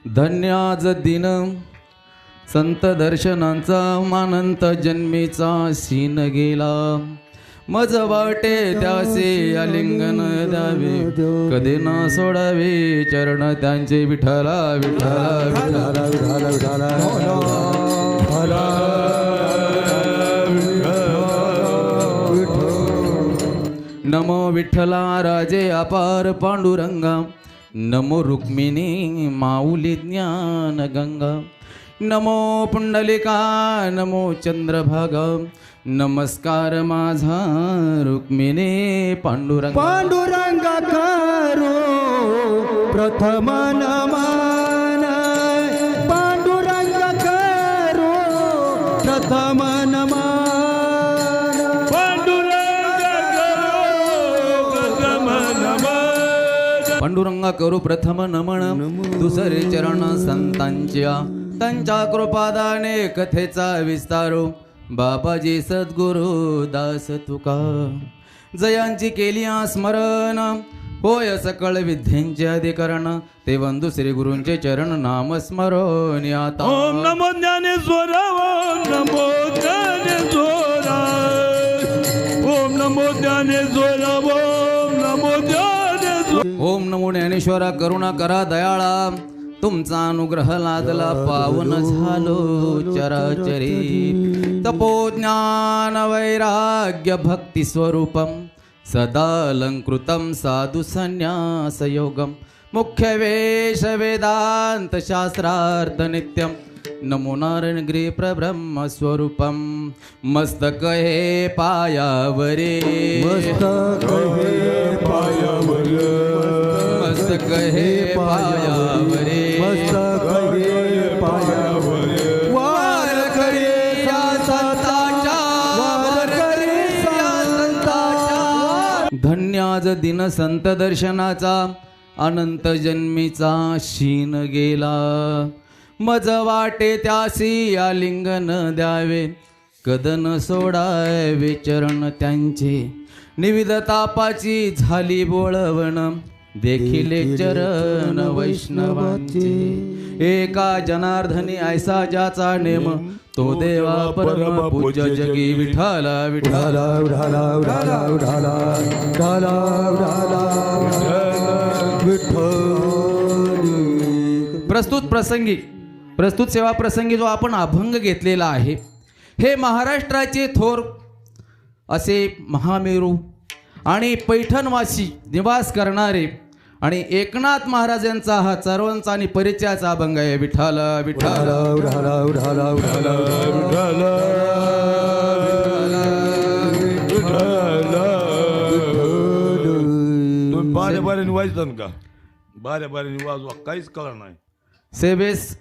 धन्याज दिन संत दर्शनांचा मानंत जन्मीचा सीन गेला. मज वाटे त्यासे आलिंगन द्यावे, कधी न सोडावे चरण त्यांचे. विठ्ठला विठ्ठला विठ्ठला विठ्ठला विठ्ठला. नमो विठ्ठला राजे अपार पांडुरंगा, नमो रुक्मिणी माऊली ज्ञान गंगा. नमो पुंडलिका नमो चंद्रभागा, नमस्कार माझा रुक्मिणी पांडुरंगा. पांडुरंगा करो प्रथम नमन, पांडुरंगा करो प्रथम नमन. पांडुरंगा करू प्रथम नमन, दुसरे चरण संतांच्या. त्यांच्या कृपादाने कथेचा विस्तारो, बाबाजी सद्गुरु दास तुका. जयांची केली स्मरण, होय सकळ विद्येंचे अधिकरण. ते वंदू श्री गुरूंचे चरण नाम स्मरण. आता ओम नमो ज्ञानेश्वर, ओम नमो ज्ञानेश्वर, ओम नमो ज्ञानेश्वर, ओम नमो ज्ञानेश्वर. ओम नमो ज्ञानेश्वरा करुणा करा दयाळा, तुमचा अनुग्रह लादला पावन झालो चराचरी. तपोज्ञान वैराग्य भक्ती स्वरूपम, सदालंकृतं साधु संन्यास योगम. मुख्य वेश वेदांत शास्त्रार्थ नित्यम, नमो नारायणगिरी प्रब्रह्म स्वरूपम. मस्तक हे पायावरे, मस्तक हे पायावरे, मस्तक हे पायावरे, मस्तक हे पायावरे. वार करे या संतांच्या, वार करे या संतांच्या. धन्याज दिन संत दर्शनाचा, अनंत जन्मीचा शीन गेला. मज वाटे त्यासी आलिंगन द्यावे, कदन सोडावे चरण त्यांचे. निविद तापाची झाली बोळवण, देखिले चरण वैष्णवांचे. एका जनार्दनी ऐसा ज्याचा नेम, तो देवा परम पूज्य जगी. विठ्ठला विठ्ठला विठ्ठला विठ्ठला विठ्ठला विठ्ठला विठ्ठला. प्रस्तुत सेवा प्रसंगी जो आपण अभंग घेतलेला आहे, हे महाराष्ट्राचे थोर असे महामेरू आणि पैठणवासी निवास करणारे आणि एकनाथ महाराजांचा हा सर्वांचा आणि परिचयाचा अभंग आहे. विठ्ठला विठ्ठला विठ्ठला विठ्ठला विठ्ठला. तुम्ही बारे बारे वाजता का? बारे बारे वाजवा, काहीच कळणार नाही. सेवेस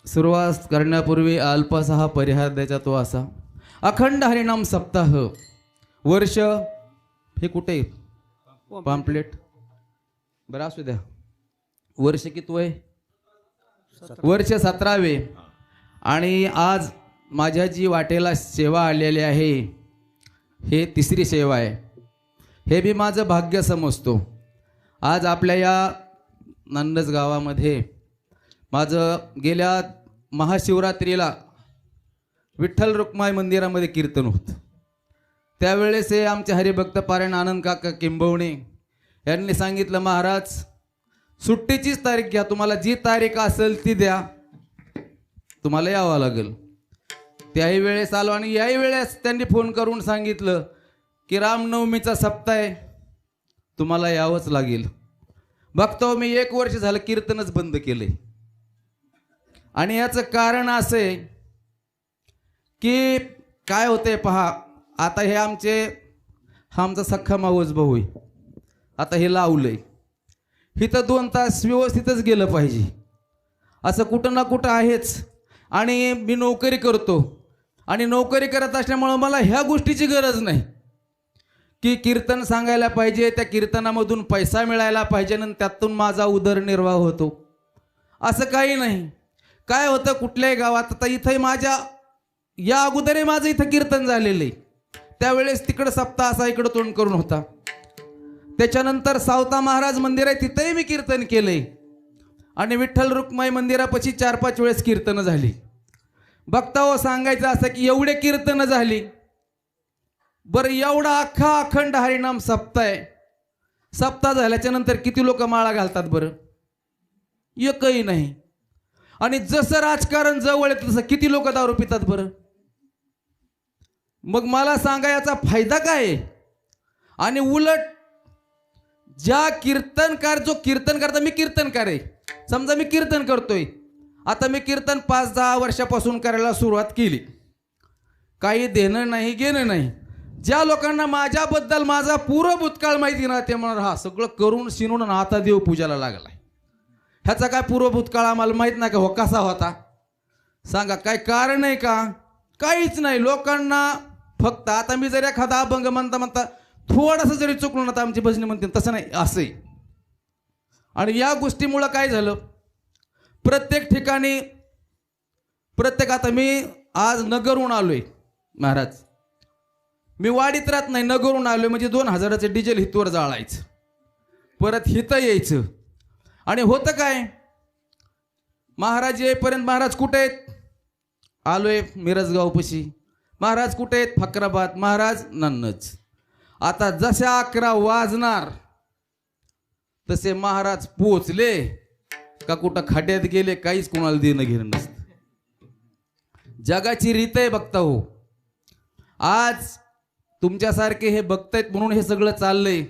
सुरुवात करण्यापूर्वी अल्पसा हा परिहार द्यायचा तो असा. अखंड हरिनाम सप्ताह वर्ष, हे कुठे पॅम्पलेट बरं असू द्या. वर्ष किती आहे? वर्ष 17वे. आणि आज माझ्या जी वाटेला सेवा आलेली आहे, हे 3री सेवा आहे. हे बी माझं भाग्य समजतो. आज आपल्या या नंदस गावामध्ये माझं गेल्या महाशिवरात्रीला विठ्ठल रुक्माई मंदिरामध्ये कीर्तन होतं. त्यावेळेस हे आमचे हरिभक्त पारायण आनंद काका किंबवणे यांनी सांगितलं, महाराज सुट्टीचीच तारीख घ्या, तुम्हाला जी तारीख असेल ती द्या, तुम्हाला यावं लागेल. त्याही वेळेस आलो आणि याही वेळेस त्यांनी फोन करून सांगितलं की रामनवमीचा सप्ताह आहे, तुम्हाला यावंच लागेल. बघतो मी 1 वर्ष झालं कीर्तनच बंद केलंय. आणि याचं कारण असं आहे की काय होतंय पहा, आता हे आमचा सख्खा मावस भाऊ आहे. आता हे लावलंय, इथं 2 तास व्यवस्थितच गेलं पाहिजे, असं कुठं ना कुठं आहेच. आणि मी नोकरी करतो आणि नोकरी करत असल्यामुळं मला ह्या गोष्टीची गरज नाही की कीर्तन सांगायला पाहिजे, त्या कीर्तनामधून पैसा मिळायला पाहिजे आणि त्यातून माझा उदरनिर्वाह होतो, असं काही नाही. काय होतं कुठल्याही गावात, आता इथंही माझ्या या अगोदरही माझं इथं कीर्तन झालेलं आहे, त्यावेळेस तिकडं सप्ताह असा इकडं तोंड करून होता. त्याच्यानंतर सावता महाराज मंदिर आहे, तिथंही मी कीर्तन केलंय. आणि विठ्ठल रुक्माई मंदिरापाशी 4-5 वेळेस कीर्तनं झाली. बघता हो, सांगायचं असं की एवढे कीर्तनं झाली. बरं, एवढा अख्खा अखंड हरिनाम सप्ताह आहे. सप्ताह झाल्याच्या नंतर किती लोक माळा घालतात बरं? एकही नाही. आणि जसं राजकारण जवळ येतं तसं किती लोक दारू पितात बरं? मग मला सांगा याचा फायदा काय आहे? आणि उलट ज्या कीर्तनकार, जो कीर्तन करता, मी कीर्तनकार आहे समजा, मी कीर्तन करतोय आता, मी कीर्तन 5-10 वर्षापासून करायला सुरुवात केली, काही देणं नाही घेणं नाही. ज्या लोकांना माझ्याबद्दल माझा पूर्ण भूतकाळ माहिती ना, ते म्हणणार हा सगळं करून शिनून आता देव पूजाला लागलाय. ह्याचा काय पूर्व भूतकाळ आम्हाला माहित नाही का हो कसा होता? सांगा, काय कारण आहे का? काहीच नाही. लोकांना फक्त आता मी जर एखादा अभंग म्हणता म्हणता थोडंसं जरी चुकलो ना तर आमची भजनी म्हणते तसं नाही, असंही. आणि या गोष्टीमुळं काय झालं, प्रत्येक ठिकाणी आता मी आज नगरहून आलोय महाराज, मी वाडीत राहत नाही, नगरहून आलोय म्हणजे 2000चं डिझेल हितवर जाळायचं, परत हिथं यायचं. आणि होतं काय, महाराज येईपर्यंत महाराज कुठे आहेत? आलोय मिरजगावपाशी. महाराज कुठे आहेत? फकराबाद. महाराज नन्नच. आता जशा 11 वाजणार तसे महाराज पोचले का कुठं खड्ड्यात गेले, काहीच कोणाला देणं घेणं नसतं. जगाची रीत आहे बघता हो. आज तुमच्यासारखे हे बघतायत म्हणून हे सगळं चाललंय.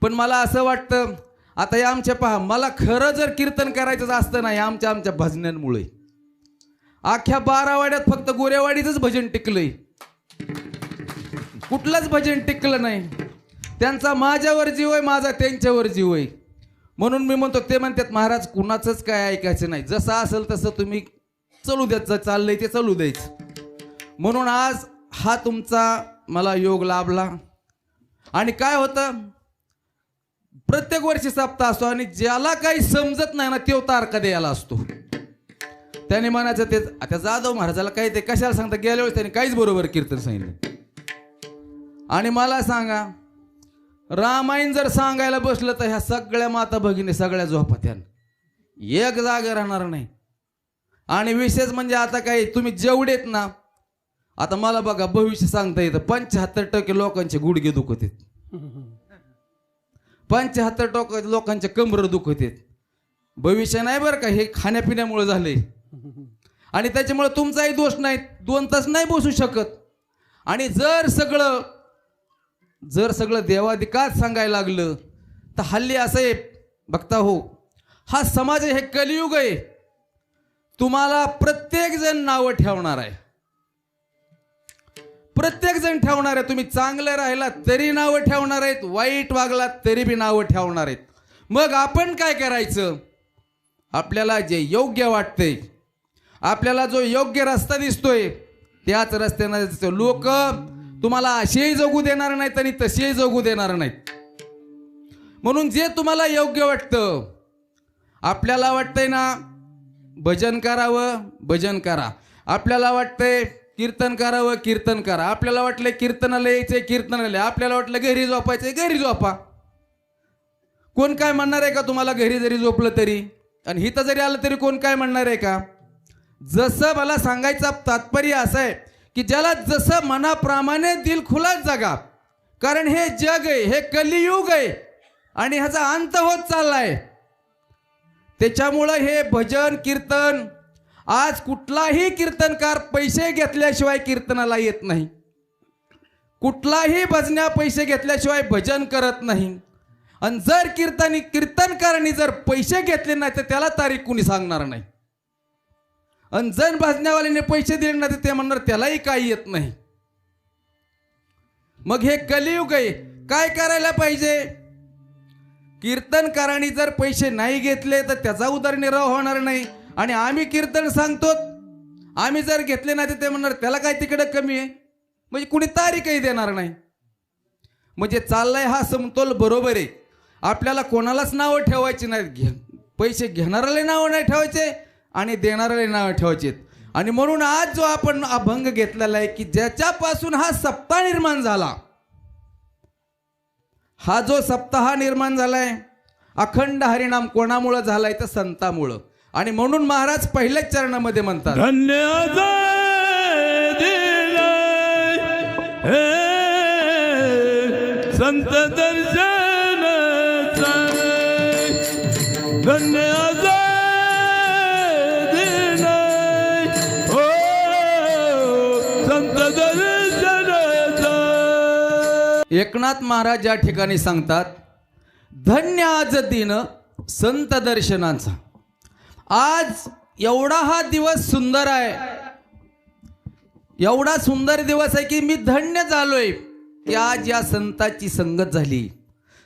पण मला असं वाटतं, आता हे आमच्या पहा, मला खरं जर कीर्तन करायचं असतं ना, आमच्या भजनांमुळे अख्ख्या 12 वाड्यात फक्त गोरेवाडीचंच भजन टिकलंय, कुठलंच भजन टिकलं नाही. त्यांचा माझ्यावर जीव आहे, माझा त्यांच्यावर जीव आहे. म्हणून मी म्हणतो, ते म्हणतात महाराज कुणाचंच काय ऐकायचं नाही, जसं असेल तसं तुम्ही चालू द्यायचं, चाललंय ते चालू द्यायचं. म्हणून आज हा तुमचा मला योग लाभला. आणि काय होतं, प्रत्येक वर्षी सप्ताह असतो आणि ज्याला काही समजत नाही ना तो तारखा द्यायला असतो. त्याने म्हणायचं ते आता जाधव महाराजाला काही ते कशाला सांगता, गेल्या वेळेस त्याने काहीच बरोबर कीर्तन सांगितलं. आणि मला सांगा, रामायण जर सांगायला बसलं तर ह्या सगळ्या माता भगिनी सगळ्या झोपात्यान, एक जागा राहणार नाही. आणि विशेष म्हणजे आता काही तुम्ही जेवढेत ना, आता मला बघा भविष्य सांगता येतं, 75% लोकांचे गुडघे दुखत आहेत, 75% लोकांचे कमर दुखत आहेत. भविष्य नाही बरं का, हे खाण्यापिण्यामुळे झाले. आणि त्याच्यामुळे तुमचाही दोष नाही, 2 तास नाही बसू शकत. आणि जर सगळं देवाधिकाच सांगायला लागलं तर हल्ली असं आहे बघता हो, हा समाज हे कलियुग आहे. तुम्हाला प्रत्येक जण नावं ठेवणार आहे, प्रत्येक जण ठेवणार आहे. तुम्ही चांगलं राहिला तरी नावं ठेवणार आहेत, वाईट वागलात तरी बी नावं ठेवणार आहेत. मग आपण काय करायचं, आपल्याला जे योग्य वाटतंय, आपल्याला जो योग्य रस्ता दिसतोय त्याच रस्त्याने दिसतो. लोक तुम्हाला असेही जगू देणार नाहीत आणि तसेही जगू देणार नाहीत. म्हणून जे तुम्हाला योग्य वाटतं, आपल्याला वाटतंय ना भजन करावं, भजन करा. आपल्याला वाटतंय कीर्तन करावं, कीर्तन करा. आपल्याला वाटलं कीर्तनाला यायचंय, कीर्तनाला. आपल्याला वाटलं घरी झोपायचंय, घरी झोपा. कोण काय म्हणणार आहे का तुम्हाला घरी जरी झोपलं तरी? आणि हिथं जरी आलं तरी कोण काय म्हणणार आहे का? जसं मला सांगायचं तात्पर्य असं आहे की ज्याला जसं मनाप्रमाणे दिलखुलास जगा. कारण हे जग आहे, हे कलियुग आहे आणि ह्याचा अंत होत चाललाय. त्याच्यामुळं हे भजन कीर्तन, आज कुठलाही कीर्तनकार पैसे घेतल्याशिवाय कीर्तनाला येत नाही, कुठलाही भजन्या पैसे घेतल्याशिवाय भजन करत नाही. आणि जर कीर्तनकारांनी जर पैसे घेतले नाही तर त्याला तारीख कुणी सांगणार नाही. आणि जर भजन्यावाल्याने पैसे दिले नाही तर ते म्हणणार त्यालाही काही येत नाही. मग हे कलियुग आहे. काय करायला पाहिजे? कीर्तनकारांनी जर पैसे नाही घेतले तर त्याचा उदरनिर्वाह होणार नाही. आणि आम्ही कीर्तन सांगतो, आम्ही जर घेतले नाही तर ते म्हणणार त्याला काय तिकडे कमी आहे, म्हणजे कुणी तारीखही देणार नाही. म्हणजे चाललाय हा समतोल बरोबर आहे. आपल्याला कोणालाच नावं ठेवायची नाहीत, पैसे घेणाऱ्याला नावं नाही ठेवायचे आणि देणाऱ्याला नावं ठेवायचे. आणि म्हणून आज जो आपण अभंग घेतलेला आहे की ज्याच्यापासून हा सप्ताह निर्माण झाला, हा जो सप्ताह निर्माण झालाय, अखंड हरिनाम कोणामुळं झालाय तर संतामुळं. आणि म्हणून महाराज पहिल्याच चरणामध्ये म्हणतात, धन्य संत दर्शन धन्य संत दर्शन. एकनाथ महाराज या ठिकाणी सांगतात, धन्य आज दिन संत दर्शनाचा. आज एवढा हा दिवस सुंदर आहे, एवढा सुंदर दिवस आहे की मी धन्य झालोय की आज या संताची संगत झाली.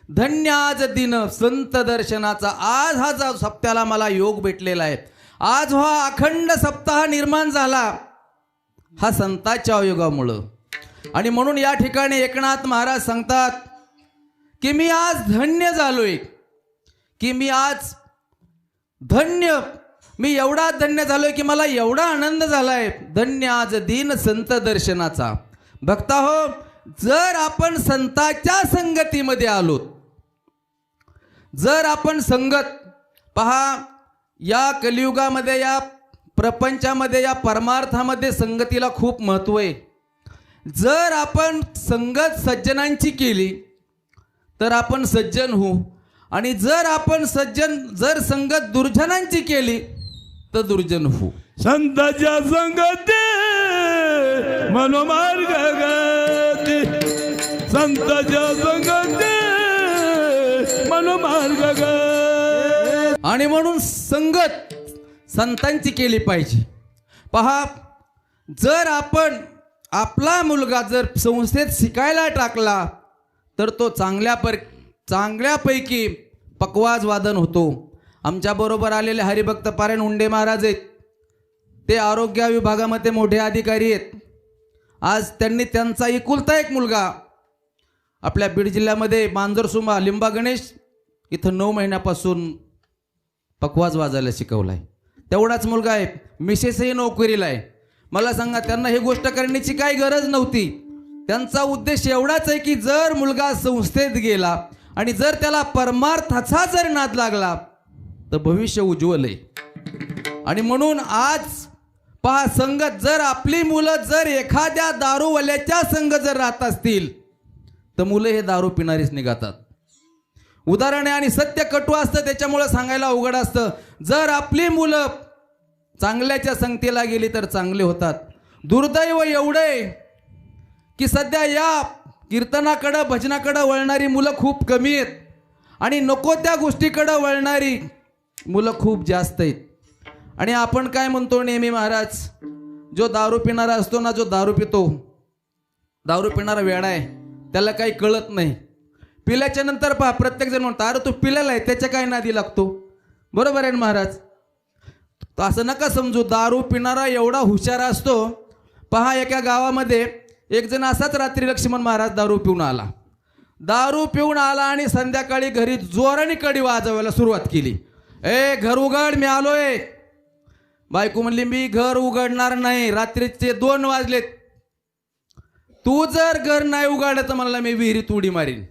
धन्य आज दिन संत दर्शनाचा. आज हा जो सप्त्याला मला योग भेटलेला आहे, आज हा अखंड सप्ताह निर्माण झाला हा संताच्या योगामुळं. आणि म्हणून या ठिकाणी एकनाथ महाराज सांगतात की मी आज धन्य झालोय, की मी आज धन्य, मी एवढा धन्य झालोय की मला एवढा आनंद झालाय. धन्य आज दिन संत दर्शनाचा. भक्ता हो, जर आपण संताच्या संगतीमध्ये आलो, जर आपण संगत पहा, या कलियुगामध्ये, या प्रपंचामध्ये, या परमार्थामध्ये संगतीला खूप महत्त्व आहे. जर आपण संगत सज्जनांची केली तर आपण सज्जन होऊ, आणि जर आपण जर संगत दुर्जनांची केली तर दुर्जन होऊ. संताच्या संगती मनोमार्ग गती, संताच्या संगती मनोमार्ग गती. आणि म्हणून संगत संतांची केली पाहिजे. पहा, जर आपण आपला मुलगा जर संस्थेत शिकायला टाकला तर तो चांगल्यापैकी पकवाज वादन होतो. आमच्याबरोबर आलेले हरिभक्त पारायण उंडे महाराज आहेत, ते आरोग्य विभागामध्ये मोठे अधिकारी आहेत. आज त्यांनी त्यांचा एकुलता एक मुलगा आपल्या बीड जिल्ह्यामध्ये मांजरसुंबा लिंबा गणेश इथं 9 महिन्यापासून पकवाज वाजायला शिकवला आहे. तेवढाच मुलगा आहे, मिसेसही नोकरीला आहे. मला सांगा, त्यांना ही गोष्ट करण्याची काही गरज नव्हती. त्यांचा उद्देश एवढाच आहे की जर मुलगा संस्थेत गेला आणि जर त्याला परमार्थाचा जर नाद लागला तर भविष्य उज्ज्वल आहे. आणि म्हणून आज पहा, संगत जर आपली मुलं जर एखाद्या दारूवाल्याच्या संग जर राहत असतील तर मुलं हे दारू पिणारीच निघतात. उदाहरण आहे आणि सत्य कटू असतं, त्याच्यामुळं सांगायला अवघड असतं. जर आपली मुलं चांगल्याच्या संगतीला गेली तर चांगले होतात. दुर्दैव एवढे की सध्या या कीर्तनाकडं भजनाकडं वळणारी मुलं खूप कमी आहेत आणि नको त्या गोष्टीकडं वळणारी मुलं खूप जास्त आहेत. आणि आपण काय म्हणतो नेहमी महाराज, जो दारू पिणारा असतो ना, जो दारू पितो, दारू पिणारा वेडा आहे, त्याला काही कळत नाही. पिल्याच्या नंतर पहा, प्रत्येक जण म्हणतो अरे तू पिलेला आहे, त्याच्या काय नादी लागतो. बरोबर आहे ना महाराज? तर असं नका समजू, दारू पिणारा एवढा हुशार असतो. पहा, एका गावामध्ये एक जण असाच रात्री लक्ष्मण महाराज दारू पिऊन आला आणि संध्याकाळी घरी जोराने कडी वाजवायला सुरुवात केली. ए घर उघड, मी आलोय. बायको म्हणली मी घर उघडणार नाही, रात्रीचे 2 वाजलेत. तू जर घर नाही उघडलं तर मला मी विहिरीत उडी मारीन.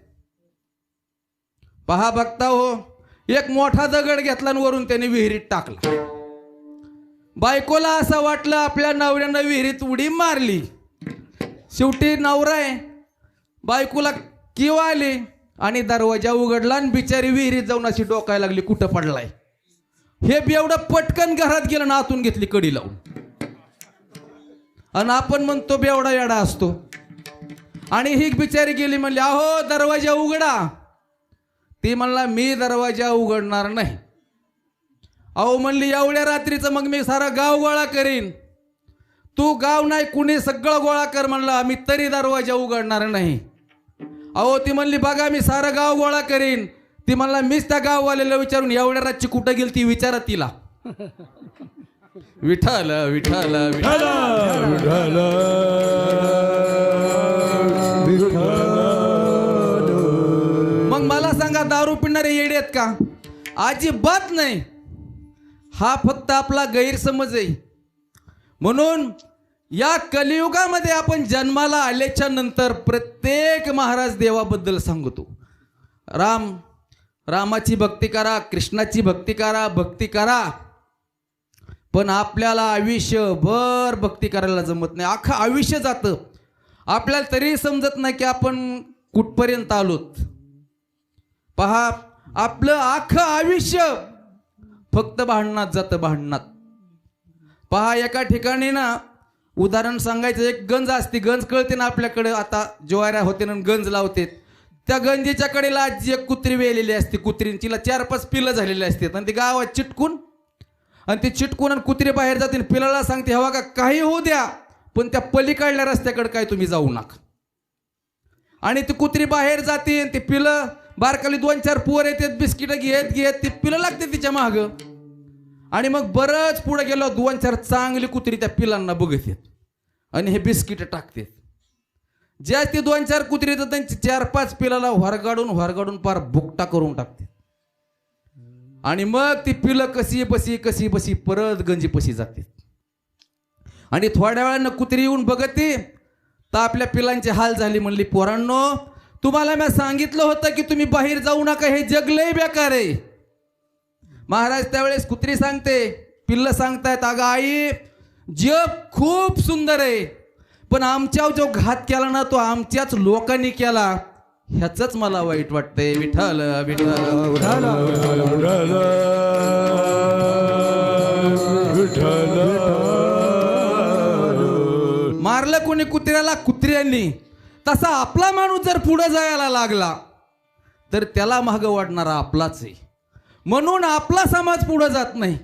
पहा बघता हो, एक मोठा दगड घेतला आणि वरून त्याने विहिरीत टाकला. बायकोला असं वाटलं आपल्या नवऱ्यानं विहिरीत उडी मारली. शेवटी नवरा आहे, बायकोला किव आली आणि दरवाजा उघडला आणि बिचारी विहिरीत जाऊन अशी डोकायला लागली, कुठं पडलाय. हे एवढं पटकन घरात गेलं ना, आतून घेतली कडी लावून. आणि आपण म्हणतो बेवडा येडा असतो. आणि ही बिचारी गेली, म्हणली अहो दरवाजा उघडा. ती म्हणला मी दरवाजा उघडणार नाही. अहो म्हणली एवढ्या रात्रीचं मग मी सारा गाव गोळा करीन. तू गाव नाही कुणी सगळं गोळा कर म्हणला, मी तरी दरवाजा उघडणार नाही. अहो ती म्हणली बघा मी सारा गाव गोळा करीन. ती म्हणला मीच त्या गाववाल्याला विचारून एवढ्या रातची कुठं गेली ती विचारा तिला. विठ्ठल विठ्ठल विठ्ठल मग मला सांगा, दारू पिणारे येडे आहेत का? अजिबात नाही. हा फक्त आपला गैरसमज आहे. म्हणून या कलियुगामध्ये आपण जन्माला आल्याच्या नंतर प्रत्येक महाराज देवाबद्दल सांगतो. रामाची भक्ती करा, कृष्णाची भक्ती करा, पण आपल्याला आयुष्यभर भक्ती करायला जमत नाही. अख्खं आयुष्य जातं, आपल्याला तरी समजत नाही की आपण कुठपर्यंत आलोत. पहा, आपलं अख्खं आयुष्य फक्त भांडणात जातं, भांडणात. पहा, एका ठिकाणी ना, उदाहरण सांगायचं, एक गंज असते, गंज कळते ना आपल्याकडे, आता ज्वाऱ्या होते ना गंज लावते, त्या गंजीच्या कडेला आजी एक कुत्री वेलेली असते, कुत्रींचीला 4-5 पिलं झालेली असतात आणि ती गावात चिटकून आणि कुत्री बाहेर जातील, पिलाला सांगते, हवा का काही होऊ द्या, पण त्या पलीकडल्या रस्त्याकडे काय तुम्ही जाऊ नका. आणि ती कुत्री बाहेर जाते, ते पिलं बारकाली 2-4 पोर येतात, बिस्किट घेत ती पिलं लागते तिच्या माग. आणि मग बरंच पुढे गेलो, 2-4 चांगली कुत्री त्या पिलांना बघत येत आणि हे बिस्किट टाकते. ज्या ती 2-4 कुत्री येतात त्यांची 4-5 पिलाला व्हरगाडून पार भुकटा करून टाकते. आणि मग ती पिलं कशी बसी परत गंजीपशी जाते. आणि थोड्या वेळानं कुत्री येऊन बघते तर आपल्या पिलांची हाल झाली. म्हणली, पोरांनो, तुम्हाला मी सांगितलं होतं की तुम्ही बाहेर जाऊ नका, हे जग लय बेकार आहे. महाराज त्यावेळेस कुत्री सांगते, पिल्लं सांगतायत, अगं आई, जग खूप सुंदर आहे, पण आमच्यावर जो घात केला ना तो आमच्याच लोकांनी केला, ह्याच मला वाईट वाटतंय. विठ्ठल विठ्ठल. मारलं कोणी कुत्र्याला, कुत्र्यांनी. तसा आपला माणूस जर पुढे जायला लागला तर त्याला मागं वाढणारा आपलाच आहे. म्हणून आपला समाज पुढे जात नाही.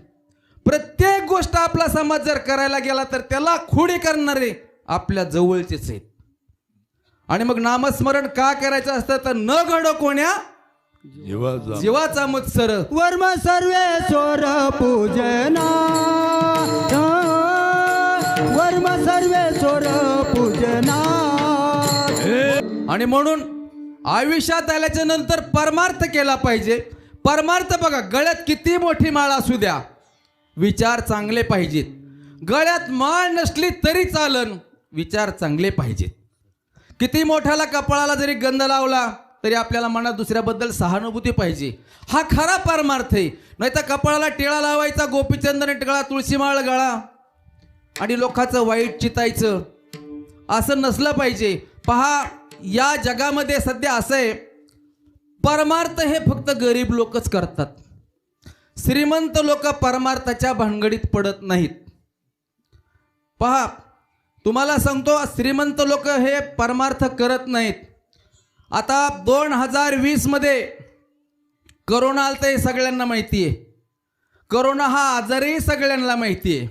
प्रत्येक गोष्ट आपला समाज जर करायला गेला तर त्याला खोडी करणारे आपल्या जवळचेच आहेत. आणि मग नामस्मरण का करायचं असतं तर न घडो कोण्या जीवाचा मत्सर. वर्म सर्वेश्वर पूजना, वर्म सर्वेश्वर पूजना. आणि म्हणून आयुष्यात आल्याच्या नंतर परमार्थ केला पाहिजे. परमार्थ बघा, गळ्यात किती मोठी माळ असू द्या, विचार चांगले पाहिजेत. गळ्यात माळ नसली तरी चालन, विचार चांगले पाहिजेत. किती मोठ्याला कपाळाला जरी गंध लावला तरी आपल्याला मनात दुसऱ्याबद्दल सहानुभूती पाहिजे. हा खरा परमार्थ आहे. नाही तर कपाळाला टिळा लावायचा, गोपीचंदन टिळा, तुळशी माळ गळा आणि लोकांचं वाईट चितायचं, असं नसलं पाहिजे. पहा, या जगामध्ये सध्या असं आहे, परमार्थ हे फक्त गरीब लोकच करतात. श्रीमंत लोक परमार्थाच्या भानगडीत पडत नाहीत. पहा, तुम्हाला सांगतो, श्रीमंत लोक हे परमार्थ करत नाहीत. आता 2020 मध्ये करोना आलता, हे सगळ्यांना माहिती आहे. करोना हा आजारही सगळ्यांना माहिती आहे.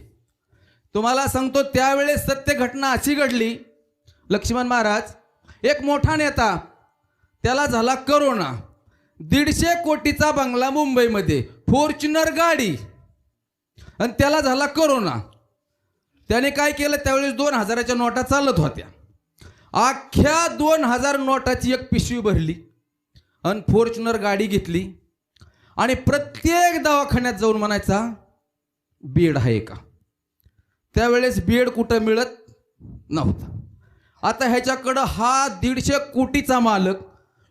तुम्हाला सांगतो, त्यावेळेस सत्य घटना अशी घडली. लक्ष्मण महाराज, एक मोठा नेता, त्याला झाला करोना. 150 कोटीचा बंगला मुंबईमध्ये, फॉर्च्युनर गाडी, आणि त्याला झाला करोना. त्याने काय केलं, त्यावेळेस 2000च्या नोटा चालत होत्या. अख्ख्या 2000 नोटाची एक पिशवी भरली आणि फॉर्च्युनर गाडी घेतली आणि प्रत्येक दवाखान्यात जाऊन म्हणायचा, बेड आहे का? त्यावेळेस बेड कुठं मिळत नव्हता. आता ह्याच्याकडं हा 150 कोटीचा मालक,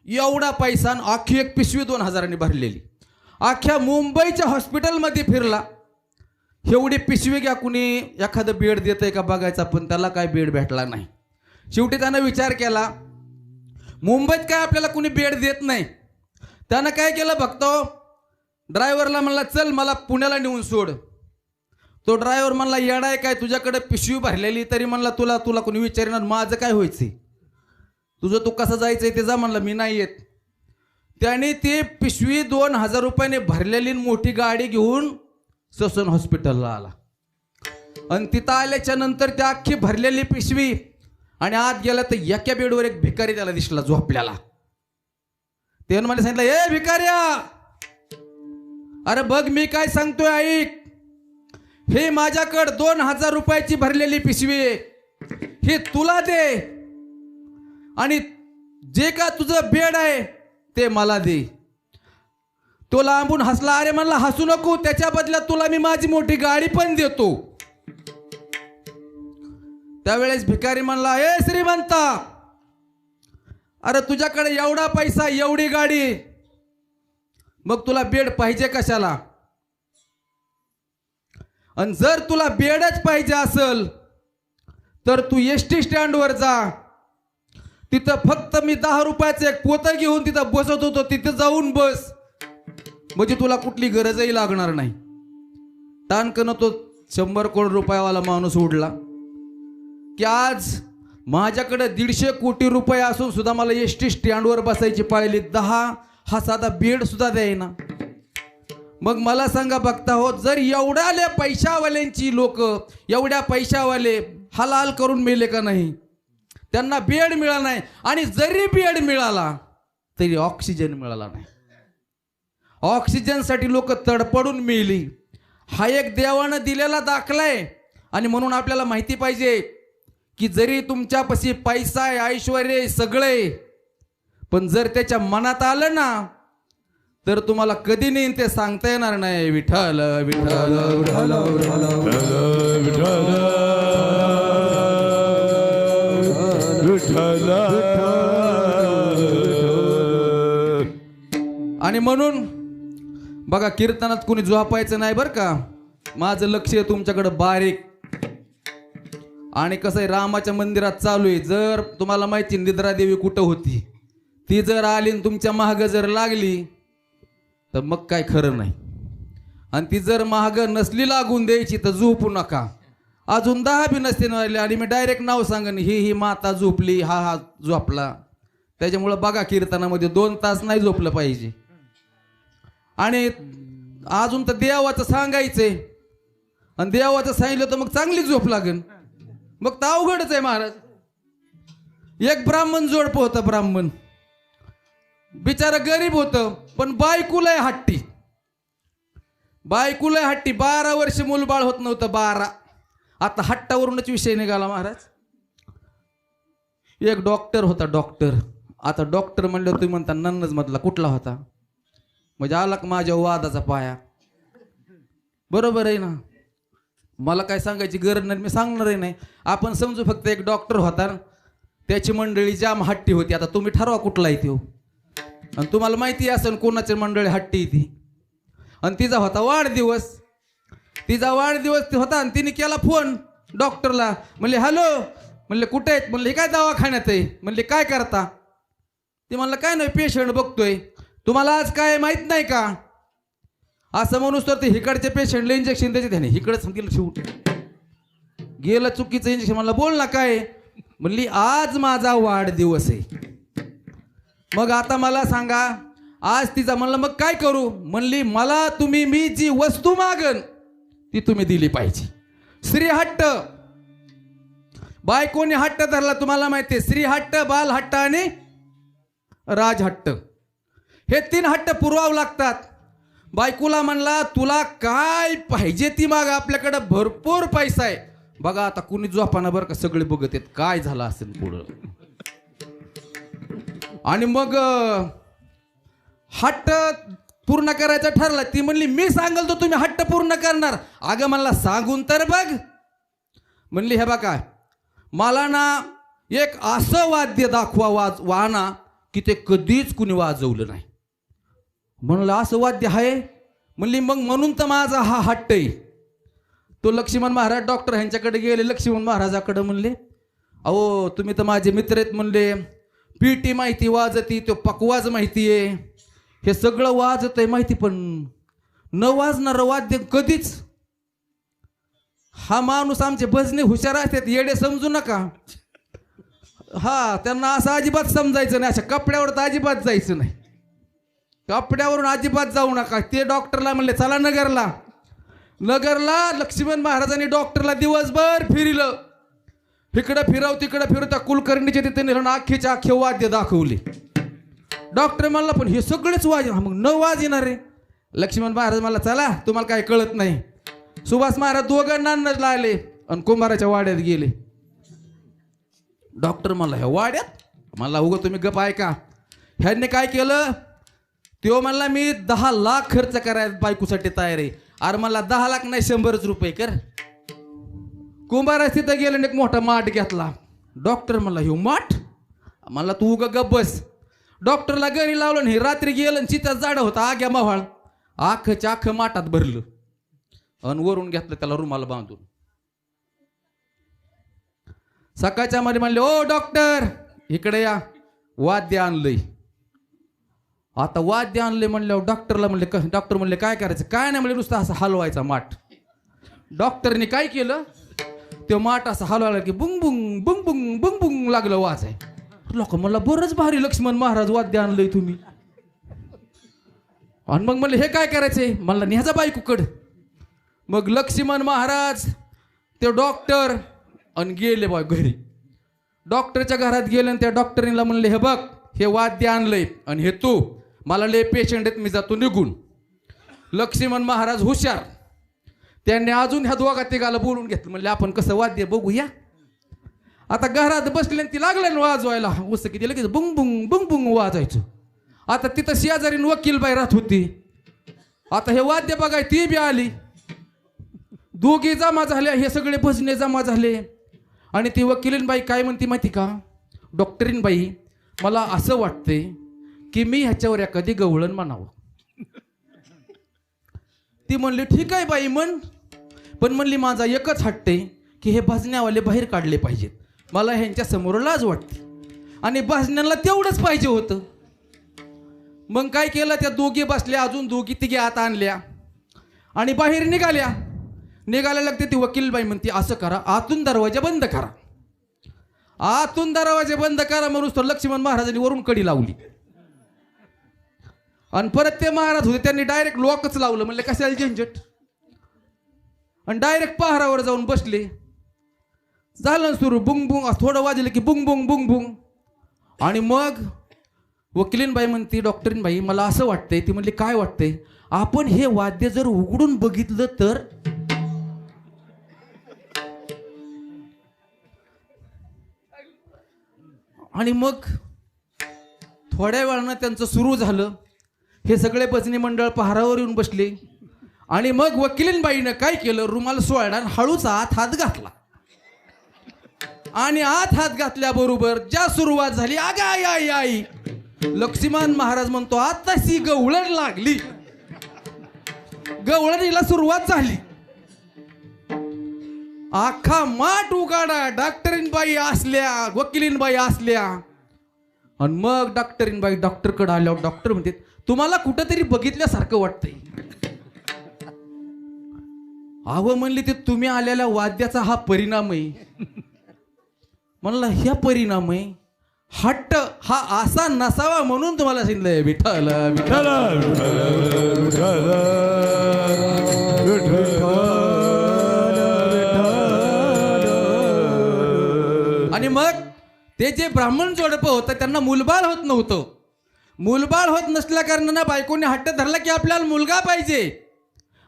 एवढा पैसा, अख्खी एक पिशवी 2000 भरलेली, अख्ख्या मुंबईच्या हॉस्पिटलमध्ये फिरला. एवढी पिशवी घ्या, कुणी एखादं बेड देतंय का बघायचा, पण त्याला काय बेड भेटला नाही. शेवटी त्यानं विचार केला, मुंबईत काय आपल्याला कुणी बेड देत नाही. त्यानं काय केलं, बघतो ड्रायव्हरला म्हणला, चल मला पुण्याला नेऊन सोड. तो ड्रायव्हर म्हणला, येडा आहे काय, तुझ्याकडे पिशवी भरलेली, तरी म्हणला तुला तुला कोणी विचारणार, माझं काय व्हायचंय, तुझं तू कसं जायचंय ते जा. म्हणलं, मी नाही येत. त्याने ती पिशवी 2000 रुपयाने भरलेली मोठी गाडी घेऊन ससून हॉस्पिटलला आला. आणि तिथं आल्याच्या नंतर त्या अख्खी भरलेली पिशवी, आणि आत गेला तर एका बेडवर एक भिकारी त्याला दिसला झोपल्याला. त्यानं मला सांगितलं, ए भिकाऱ्या, अरे बघ मी काय सांगतोय ऐक, हे माझ्याकडे 2000 रुपयाची भरलेली पिशवी आहे, हे तुला दे, आणि जे का तुझं बेड आहे ते मला दे. तो लांबून हसला. अरे म्हणला, हसू नको, त्याच्या बदल्यात तुला मी माझी मोठी गाडी पण देतो. त्यावेळेस भिकारी म्हणला, ए श्रीमंता, अरे तुझ्याकडे एवढा पैसा, एवढी गाडी, मग तुला बेड पाहिजे कशाला? आणि जर तुला बेडच पाहिजे असेल तर तू एसटी स्टँडवर जा. तिथं फक्त मी 10 रुपयाचं एक पोतं घेऊन तिथं बसत होतो, तिथं जाऊन बस. म्हणजे तुला कुठली गरजही लागणार नाही. ताणकन तो 100 कोटी रुपयावाला माणूस उडला की आज माझ्याकडे 150 कोटी रुपये असून सुद्धा मला एसटी स्टँडवर बसायची पाळली, 10 हा साधा बेड सुद्धा द्यायना. मग मला सांगा बघता हो, जर एवढ्याले पैशावाल्यांची लोक, एवढ्या पैशावाले हलाल करून मेले का नाही? त्यांना बेड मिळाला नाही. आणि जरी बेड मिळाला तरी ऑक्सिजन मिळाला नाही. ऑक्सिजनसाठी लोक तडपडून मेली. हा एक देवानं दिलेला दाखला आहे. आणि म्हणून आपल्याला माहिती पाहिजे की जरी तुमच्यापाशी पैसा आहे, ऐश्वर्य आहे, सगळे, पण जर त्याच्या मनात आलं ना तर तुम्हाला कधी नाही ते सांगता येणार नाही. विठ्ठल विठ्ठल विठ्ठल विठ्ठल. आणि म्हणून बघा, कीर्तनात कोणी झोपायचं नाही बरं का. माझं लक्ष आहे तुमच्याकडे बारीक. आणि कसं आहे, रामाच्या मंदिरात चालू आहे. जर तुम्हाला माहिती निद्रा देवी कुठं होती, ती जर आली आणि तुमच्या महाग जर लागली तर मग काय खरं नाही. आणि ती जर महाग नसली लागून द्यायची तर झोपू नका. अजून 10 बी नसते राहिले आणि मी डायरेक्ट नाव सांगेन, ही माता झोपली, हा झोपला. त्याच्यामुळं बघा, कीर्तनामध्ये 2 तास नाही झोपलं पाहिजे. आणि अजून तर देवाचं सांगायचंय, आणि देवाचं सांगितलं तर मग चांगली झोप लागेल. मग तर अवघडच आहे महाराज. एक ब्राह्मण जोडपं होतं. ब्राह्मण बिचारा गरीब होतं, पण बायकुलाय हट्टी. 12 वर्ष मूलबाळ होत नव्हतं. 12. आता हट्टावरूनच विषय निघाला महाराज. एक डॉक्टर होता. डॉक्टर, आता डॉक्टर म्हणलं तुम्ही म्हणता नन्नज मधला कुठला होता? म्हणजे आला का माझ्या वादाचा पाया. बरोबर आहे ना. मला काय सांगायची गरज नाही, मी सांगणारही नाही. आपण समजू फक्त एक डॉक्टर होता, त्याची मंडळी जाम हट्टी होती. आता तुम्ही ठरवा कुठला आहे तो. आणि तुम्हाला माहिती असेल कोणाची मंडळी हट्टी ती. आणि तिचा होता वाढदिवस. होता आणि तिने केला फोन डॉक्टरला. म्हणले हॅलो. म्हणले कुठे आहेत? म्हणले काय दवाखान्यात आहे. म्हणले काय करता? ते म्हणलं काय नाही, पेशंट बघतोय. तुम्हाला आज काय माहित नाही का? असं म्हणूस तर ते हिकडच्या पेशंटला इंजेक्शन द्यायचे, त्याने इकडंच गेलं शिवून गेलं चुकीचं इंजेक्शन. म्हणलं बोल ना काय? म्हणली आज माझा वाढदिवस आहे. मग आता मला सांगा, आज तिचा. म्हणलं मग काय करू? म्हणली मला तुम्ही मी जी वस्तू मागन ती तुम्ही दिली पाहिजे. स्त्री हट्ट. बायकोने हट्ट धरला, तुम्हाला माहिती आहे. स्त्री हट्ट, बाल हट्ट आणि राज हट्ट, हे 3 हट्ट पुरवावं लागतात. बायकोला म्हणला तुला काय पाहिजे ती माग, आपल्याकडे भरपूर पैसा आहे. बघा आता कुणी झोपाना बरं का, सगळे बघत आहेत काय झालं असेल पुढं. आणि मग हट्ट पूर्ण करायचं ठरलं. ती म्हणली मी सांगल तर तुम्ही हट्ट पूर्ण करणार. अगं म्हणला सांगून तर बघ. म्हणली हे बघा, मला ना एक असं वाद्य दाखवा वाना की ते कधीच कुणी वाजवलं नाही. म्हणलं असं वाद्य आहे? म्हणली मग म्हणून तर माझा हा हट्ट आहे. तो लक्ष्मण महाराज डॉक्टर ह्यांच्याकडे गेले. लक्ष्मण महाराजाकडे म्हणले अहो तुम्ही तर माझे मित्र आहेत. म्हणले पिटी माहिती वाजती, तो पकवाज माहिती आहे, हे सगळं वाजत आहे माहिती, पण न वाजणारं वाद्य कधीच. हा माणूस आमचे भजने हुशार असतात, येडे समजू नका. हा त्यांना असं अजिबात समजायचं नाही. अशा कपड्यावर तर अजिबात जायचं नाही. कपड्यावरून अजिबात जाऊ नका. ते डॉक्टरला म्हणले चला नगरला. लक्ष्मण महाराजांनी डॉक्टरला दिवसभर फिरलं. इकडं फिरव तिकडं फिरव. त्या कुलकर्णीचे तिथे नेलं, अख्खीच्या अख्खे वाद्य दाखवले. डॉक्टर म्हणला पण हे सगळेच वाज, मग न वाज येणार रे. लक्ष्मण महाराज मला चला तुम्हाला काय कळत नाही. सुभाष महाराज दोघांनाच लागले आणि कुंभाराच्या वाड्यात गेले. डॉक्टर म्हणला ह्या वाड्यात? मला उगं तुम्ही गप ऐका. ह्यांनी काय केलं? तो म्हणला मी 10 लाख खर्च करायला बायकोसाठी तयार आहे. अरे मला 10 लाख नाही 100 रुपये कर. कुंभाराज तिथं गेलं, एक मोठा माठ घेतला. डॉक्टर म्हणला ह्यो माठ? मला तू उगा गप बस. डॉक्टरला घरी लावलं आणि हे रात्री गेलं आणि चित्यात जाडं होता आग्या मावाळ आखच्या आख माठात भरलं आणि वरून घेतलं त्याला रुमाला बांधून. सकाळच्या मध्ये म्हणले ओ डॉक्टर इकडे या वाद्य आणलंय. आता वाद्य आणले म्हणल्यावर डॉक्टरला म्हणले डॉक्टर म्हणले काय करायचं काय नाही म्हणले नुसतं असं हलवायचा माठ. डॉक्टरने काय केलं तो माठ असं हलवायला की बुंग बुंग बुंग बुंग बुंग बुंग लागलं वाजाय. लोक म्हणला बरंच भारी लक्ष्मण महाराज वाद्य आणलंय तुम्ही. आणि मग म्हणले हे काय करायचंय म्हणला न्याचा बायकोकड. मग लक्ष्मण महाराज ते डॉक्टर आणि गेले बा घरी. डॉक्टरच्या घरात गेले आणि त्या डॉक्टरीला म्हणले हे बघ हे वाद्य आणलंय आणि हे तू मला लय पेशंट आहेत मी जातो निघून. लक्ष्मण महाराज हुशार त्यांनी अजून ह्या दोघा तिघाला बोलून घेतलं म्हणले आपण कसं वाद्य बघूया. आता घरात बसले ती लागले ना वाजवायला उसं किती लगेच बुंग बुंग बुंग बुंग वाजायचं. आता तिथं शेजारीन वकील बाई राहत होती. आता हे वाद्य बघाय ती बी आली. दोघी जमा झाल्या हे सगळे भजने जमा झाले. आणि ती वकीलीन बाई काय म्हणती माहिती का डॉक्टरीन बाई मला असं वाटतंय की मी ह्याच्यावर एखादी गवळण म्हणावं. ती म्हणली ठीक आहे बाई म्हण पण म्हणली माझा एकच हट्टे की हे भजण्यावाले बाहेर काढले पाहिजेत. मला ह्यांच्या समोर लाज वाटते आणि भजण्याला तेवढंच पाहिजे होतं. मग काय केलं त्या दोघी बसल्या अजून दोघी तिघी आत आणल्या आणि बाहेर निघाल्या. निघायला लागते ती वकील बाई म्हणते असं करा आतून दरवाजा बंद करा. आतून दरवाजे बंद करा म्हणून तर लक्ष्मण महाराजांनी वरून कडी लावली. आणि परत ते महाराज होते त्यांनी डायरेक्ट लॉकच लावलं म्हणले कशाला झंझट. आणि डायरेक्ट पहारावर जाऊन बसले. झालं सुरू बुंग बुंग थोडं वाजलं की बुंग बुंग बुंग बुंग. आणि मग वकिलीन बाई म्हणते डॉक्टरीन बाई मला असं वाटतंय. ती म्हणली काय वाटतंय आपण हे वाद्य जर उघडून बघितलं तर. आणि मग थोड्या वेळानं त्यांचं सुरू झालं. हे सगळे भजनी मंडळ पहारावर येऊन बसले. आणि मग वकिलीन बाईनं काय केलं रुमाल सोळा हळूच आत हात घातला. आणि आत हात घातल्याबरोबर ज्या सुरुवात झाली आगा आई आई आई लक्ष्मण महाराज म्हणतो आताशी गवळण लागली. गवळणीला सुरुवात झाली. आखा माठ उगाडा डॉक्टरीन बाई असल्या वकिलीन बाई असल्या. आणि मग डॉक्टरीन बाई डॉक्टरकडे आल्यावर डॉक्टर म्हणते तुम्हाला कुठंतरी बघितल्यासारखं वाटतंय. अहो म्हणली ते तुम्ही आलेल्या वाद्याचा हा परिणाम आहे. म्हणला ह्या परिणाम आहे हट्ट हा असा नसावा म्हणून तुम्हाला सांगितलंय विठ्ठल विठ्ठल आणि मग ते जे ब्राह्मण जोडपं होतं त्यांना मूलबाळ होत नव्हतं. मूलबाळ होत नसल्या कारणानं बायकोने हट्ट धरला की आपल्याला मुलगा पाहिजे.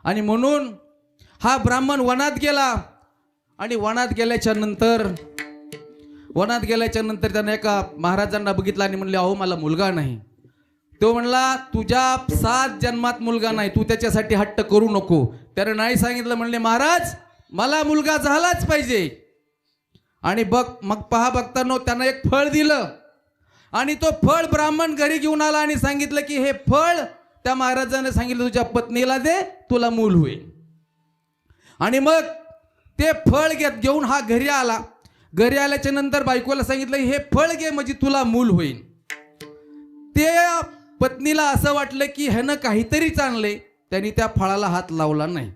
आणि म्हणून हा ब्राह्मण वनात गेला. आणि वनात गेल्याच्या नंतर त्यानं एका महाराजांना बघितलं आणि म्हणले अहो मला मुलगा नाही. तो म्हणला तुझ्या 7 जन्मात मुलगा नाही तू त्याच्यासाठी हट्ट करू नको. त्यानं नाही सांगितलं म्हणले महाराज मला मुलगा झालाच पाहिजे. आणि मग पहा बघताना त्यानं एक फळ दिलं. आणि तो फळ ब्राह्मण घरी घेऊन आला आणि सांगितलं की हे फळ त्या महाराजाने सांगितलं तुझ्या पत्नीला दे तुला मूल होईल. आणि मग ते फळ घेऊन हा घरी आला. घरी आल्याच्या नंतर बायकोला सांगितलं हे फळ घे म्हणजे तुला मूल होईल. ते पत्नीला असं वाटलं की ह्यानं काहीतरी चांगले त्यांनी त्या फळाला हात लावला नाही.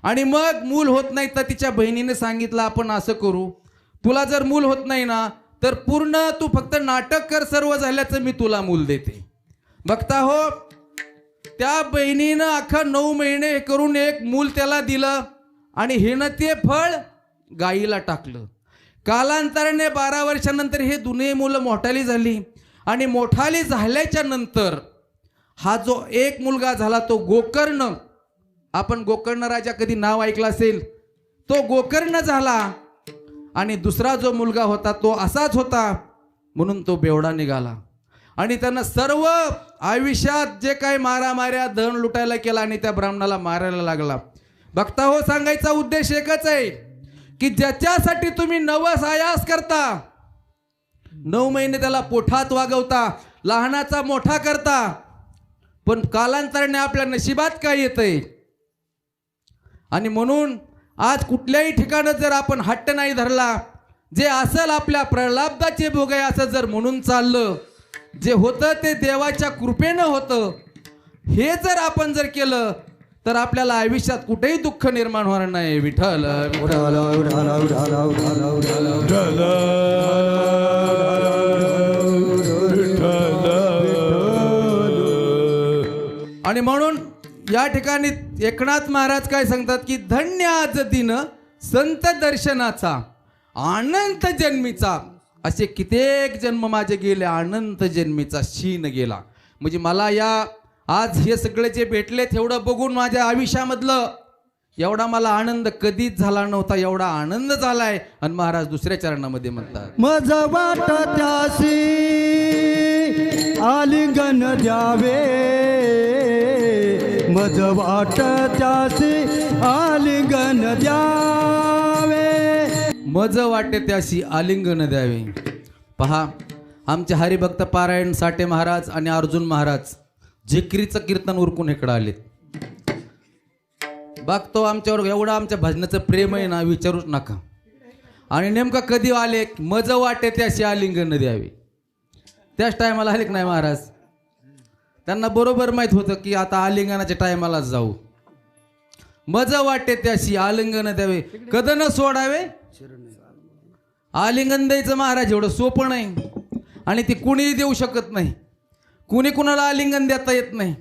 आणि मग मूल होत नाही तर तिच्या बहिणीने सांगितलं आपण असं करू तुला जर मूल होत नाही ना तर पूर्ण तू फक्त नाटक कर सर्व झाल्याचं मी तुला मूल देते. बघता हो त्या बहिणीनं अख्खा 9 महिने करून एक मूल त्याला दिलं. आणि हिनं ते फळ गाईला टाकलं. कालांतराने 12 वर्षानंतर हे दोन्ही मुलं मोठाली झाली. आणि मोठाली झाल्याच्या नंतर हा जो एक मुलगा झाला तो गोकर्ण. आपण गोकर्ण राजा कधी नाव ऐकलं असेल. तो गोकर्ण झाला. आणि दुसरा जो मुलगा होता तो असाच होता म्हणून तो बेवडा निघाला. आणि त्यानं सर्व आयुष्यात जे काही मारामाऱ्या धन लुटायला केला आणि त्या ब्राह्मणाला मारायला लागला. बघता हो सांगायचा उद्देश एकच आहे की ज्याच्यासाठी तुम्ही नवस आयास करता 9 महिने त्याला पोठात वागवता लहानाचा मोठा करता, पण कालांतराने आपल्या नशिबात काय येतंय. आणि म्हणून आज कुठल्याही ठिकाणी जर आपण हट्ट नाही धरला, जे असेल आपल्या प्रलाब्धाचे भोग आहे असं जर म्हणून चाललं, जे होतं ते देवाच्या कृपेनं होतं, हे जर आपण जर केलं तर आपल्याला आयुष्यात कुठेही दुःख निर्माण होणार नाही. विठ्ठल आणि म्हणून या ठिकाणी एकनाथ महाराज काय सांगतात की धन्य आज दिन संत दर्शनाचा अनंत जन्मीचा. असे कित्येक जन्म माझे गेले, अनंत जन्मीचा शीन गेला. म्हणजे मला या आज हे सगळे जे भेटले तेवढं बघून माझ्या आयुष्यामधलं एवढा मला आनंद कधीच झाला नव्हता, एवढा आनंद झालाय. आणि महाराज दुसऱ्या चरणामध्ये म्हणतात, मज वाट त्यासी आलिंगन द्यावे, मज वाट त्यासी आलिंगन द्यावे, मज वाटे त्याशी आलिंगन द्यावे. पहा, आमचे हरिभक्त पारायण साठे महाराज आणि अर्जुन महाराज झिकरीचं कीर्तन उरकून इकडं आलेत. बघतो आमच्यावर एवढं आमच्या भजनाचं प्रेम आहे ना, विचारूच नका. आणि नेमकं कधी आले, मज वाटे त्याशी आलिंगन द्यावे, त्याच टायमाला आले की नाही महाराज. त्यांना बरोबर माहीत होतं की आता आलिंगनाच्या टायमाला जाऊ. मज वाटे त्याशी आलिंगन द्यावे, कद न सोडावे. आलिंगन द्यायचं महाराज एवढं सोपं नाही, आणि ती कुणीही देऊ शकत नाही. कुणी कुणाला आलिंगन देता येत नाही.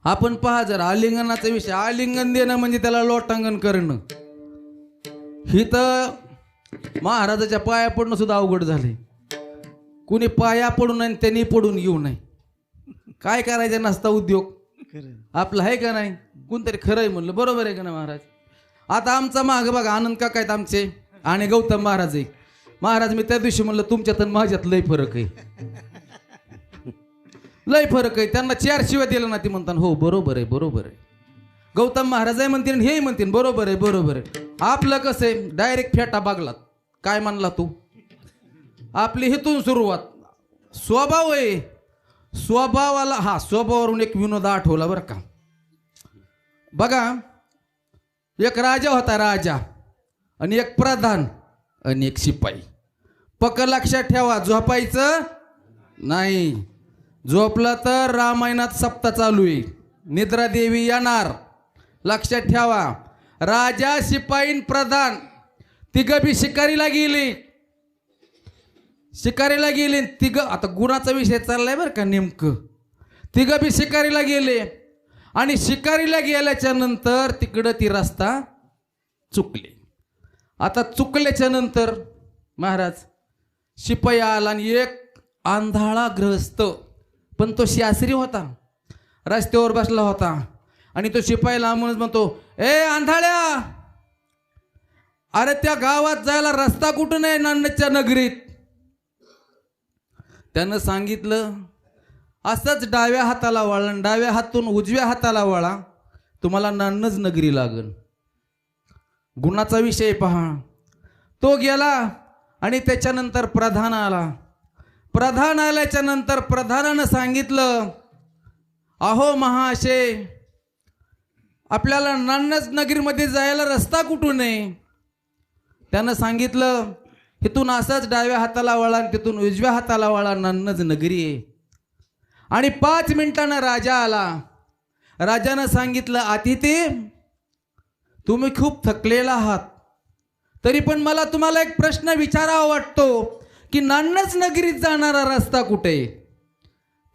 आपण पहा, जर आलिंगनाचा विषय, आलिंगन देणं म्हणजे त्याला लोटांगण करणं, ही तर महाराजाच्या पाया पडणं सुद्धा अवघड झाले. कुणी पाया पडून आणि त्यांनी पडून येऊ नये. काय करायचं नसता उद्योग आपला आहे का नाही. कोणतरी खरं आहे म्हणलं, बरोबर आहे का नाही महाराज. आता आमचा माग बघा, आनंद काका आहेत आमचे आणि गौतम महाराज आहे. महाराज मी त्या दिवशी म्हणलं तुमच्यात आणि माझ्यात लय फरक आहे, लय फरक आहे. त्यांना 4 शिवाय दिलं ना, ती म्हणतात हो बरोबर आहे, बरोबर आहे. गौतम महाराज आहे म्हणतील, हे म्हणतील बरोबर आहे, बरोबर आहे. आपलं कसं आहे, डायरेक्ट फेटा बागलात. काय म्हणला तू, आपली हिथून सुरुवात. स्वभाव आहे, स्वभावाला हा स्वभावावरून एक विनोद आठवला बरं का. बघा, एक राजा होता, राजा आणि एक प्रधान आणि एक शिपाई. पक्क लक्षात ठेवा, झोपायचं नाही. झोपलं तर रामायणात सप्ताह चालू आहे, निद्रा देवी येणार. लक्षात ठेवा, राजा, शिपाई, प्रधान तिघं बी शिकारीला गेली. शिकारीला गेले तिघं. आता गुणाचा विषय चाललाय बरं का नेमकं. तिघं बी शिकारीला गेले आणि शिकारीला गेल्याच्या नंतर तिकडं ती रस्ता चुकली. आता चुकल्याच्या नंतर महाराज शिपाई आला आणि एक आंधळा ग्रहस्थ, पण तो शास्त्री होता, रस्त्यावर बसला होता. आणि तो शिपाईला म्हणून म्हणतो, ए आंधळ्या, अरे त्या गावात जायला रस्ता कुठून आहे नान्नच्या नगरीत. त्यानं सांगितलं, असंच डाव्या हाताला वळा, डाव्या हातून उजव्या हाताला वळा, तुम्हाला नान्नज नगरी लागल. गुणाचा विषय पहा. तो गेला आणि त्याच्यानंतर प्रधान आला. प्रधान आल्याच्या नंतर प्रधानानं सांगितलं, अहो महाशय, आपल्याला नान्नज नगरीमध्ये जायला रस्ता कुठून आहे. त्यानं सांगितलं, इथून असंच डाव्या हाताला वळा, तिथून उजव्या हाताला वळा, नान्नज नगरी आहे. आणि 5 मिनिटानं राजा आला. राजानं सांगितलं, अतिथी तुम्ही खूप थकलेला आहात, तरी पण मला तुम्हाला एक प्रश्न विचारावा वाटतो की नान्नज नगरीत जाणारा रस्ता कुठे.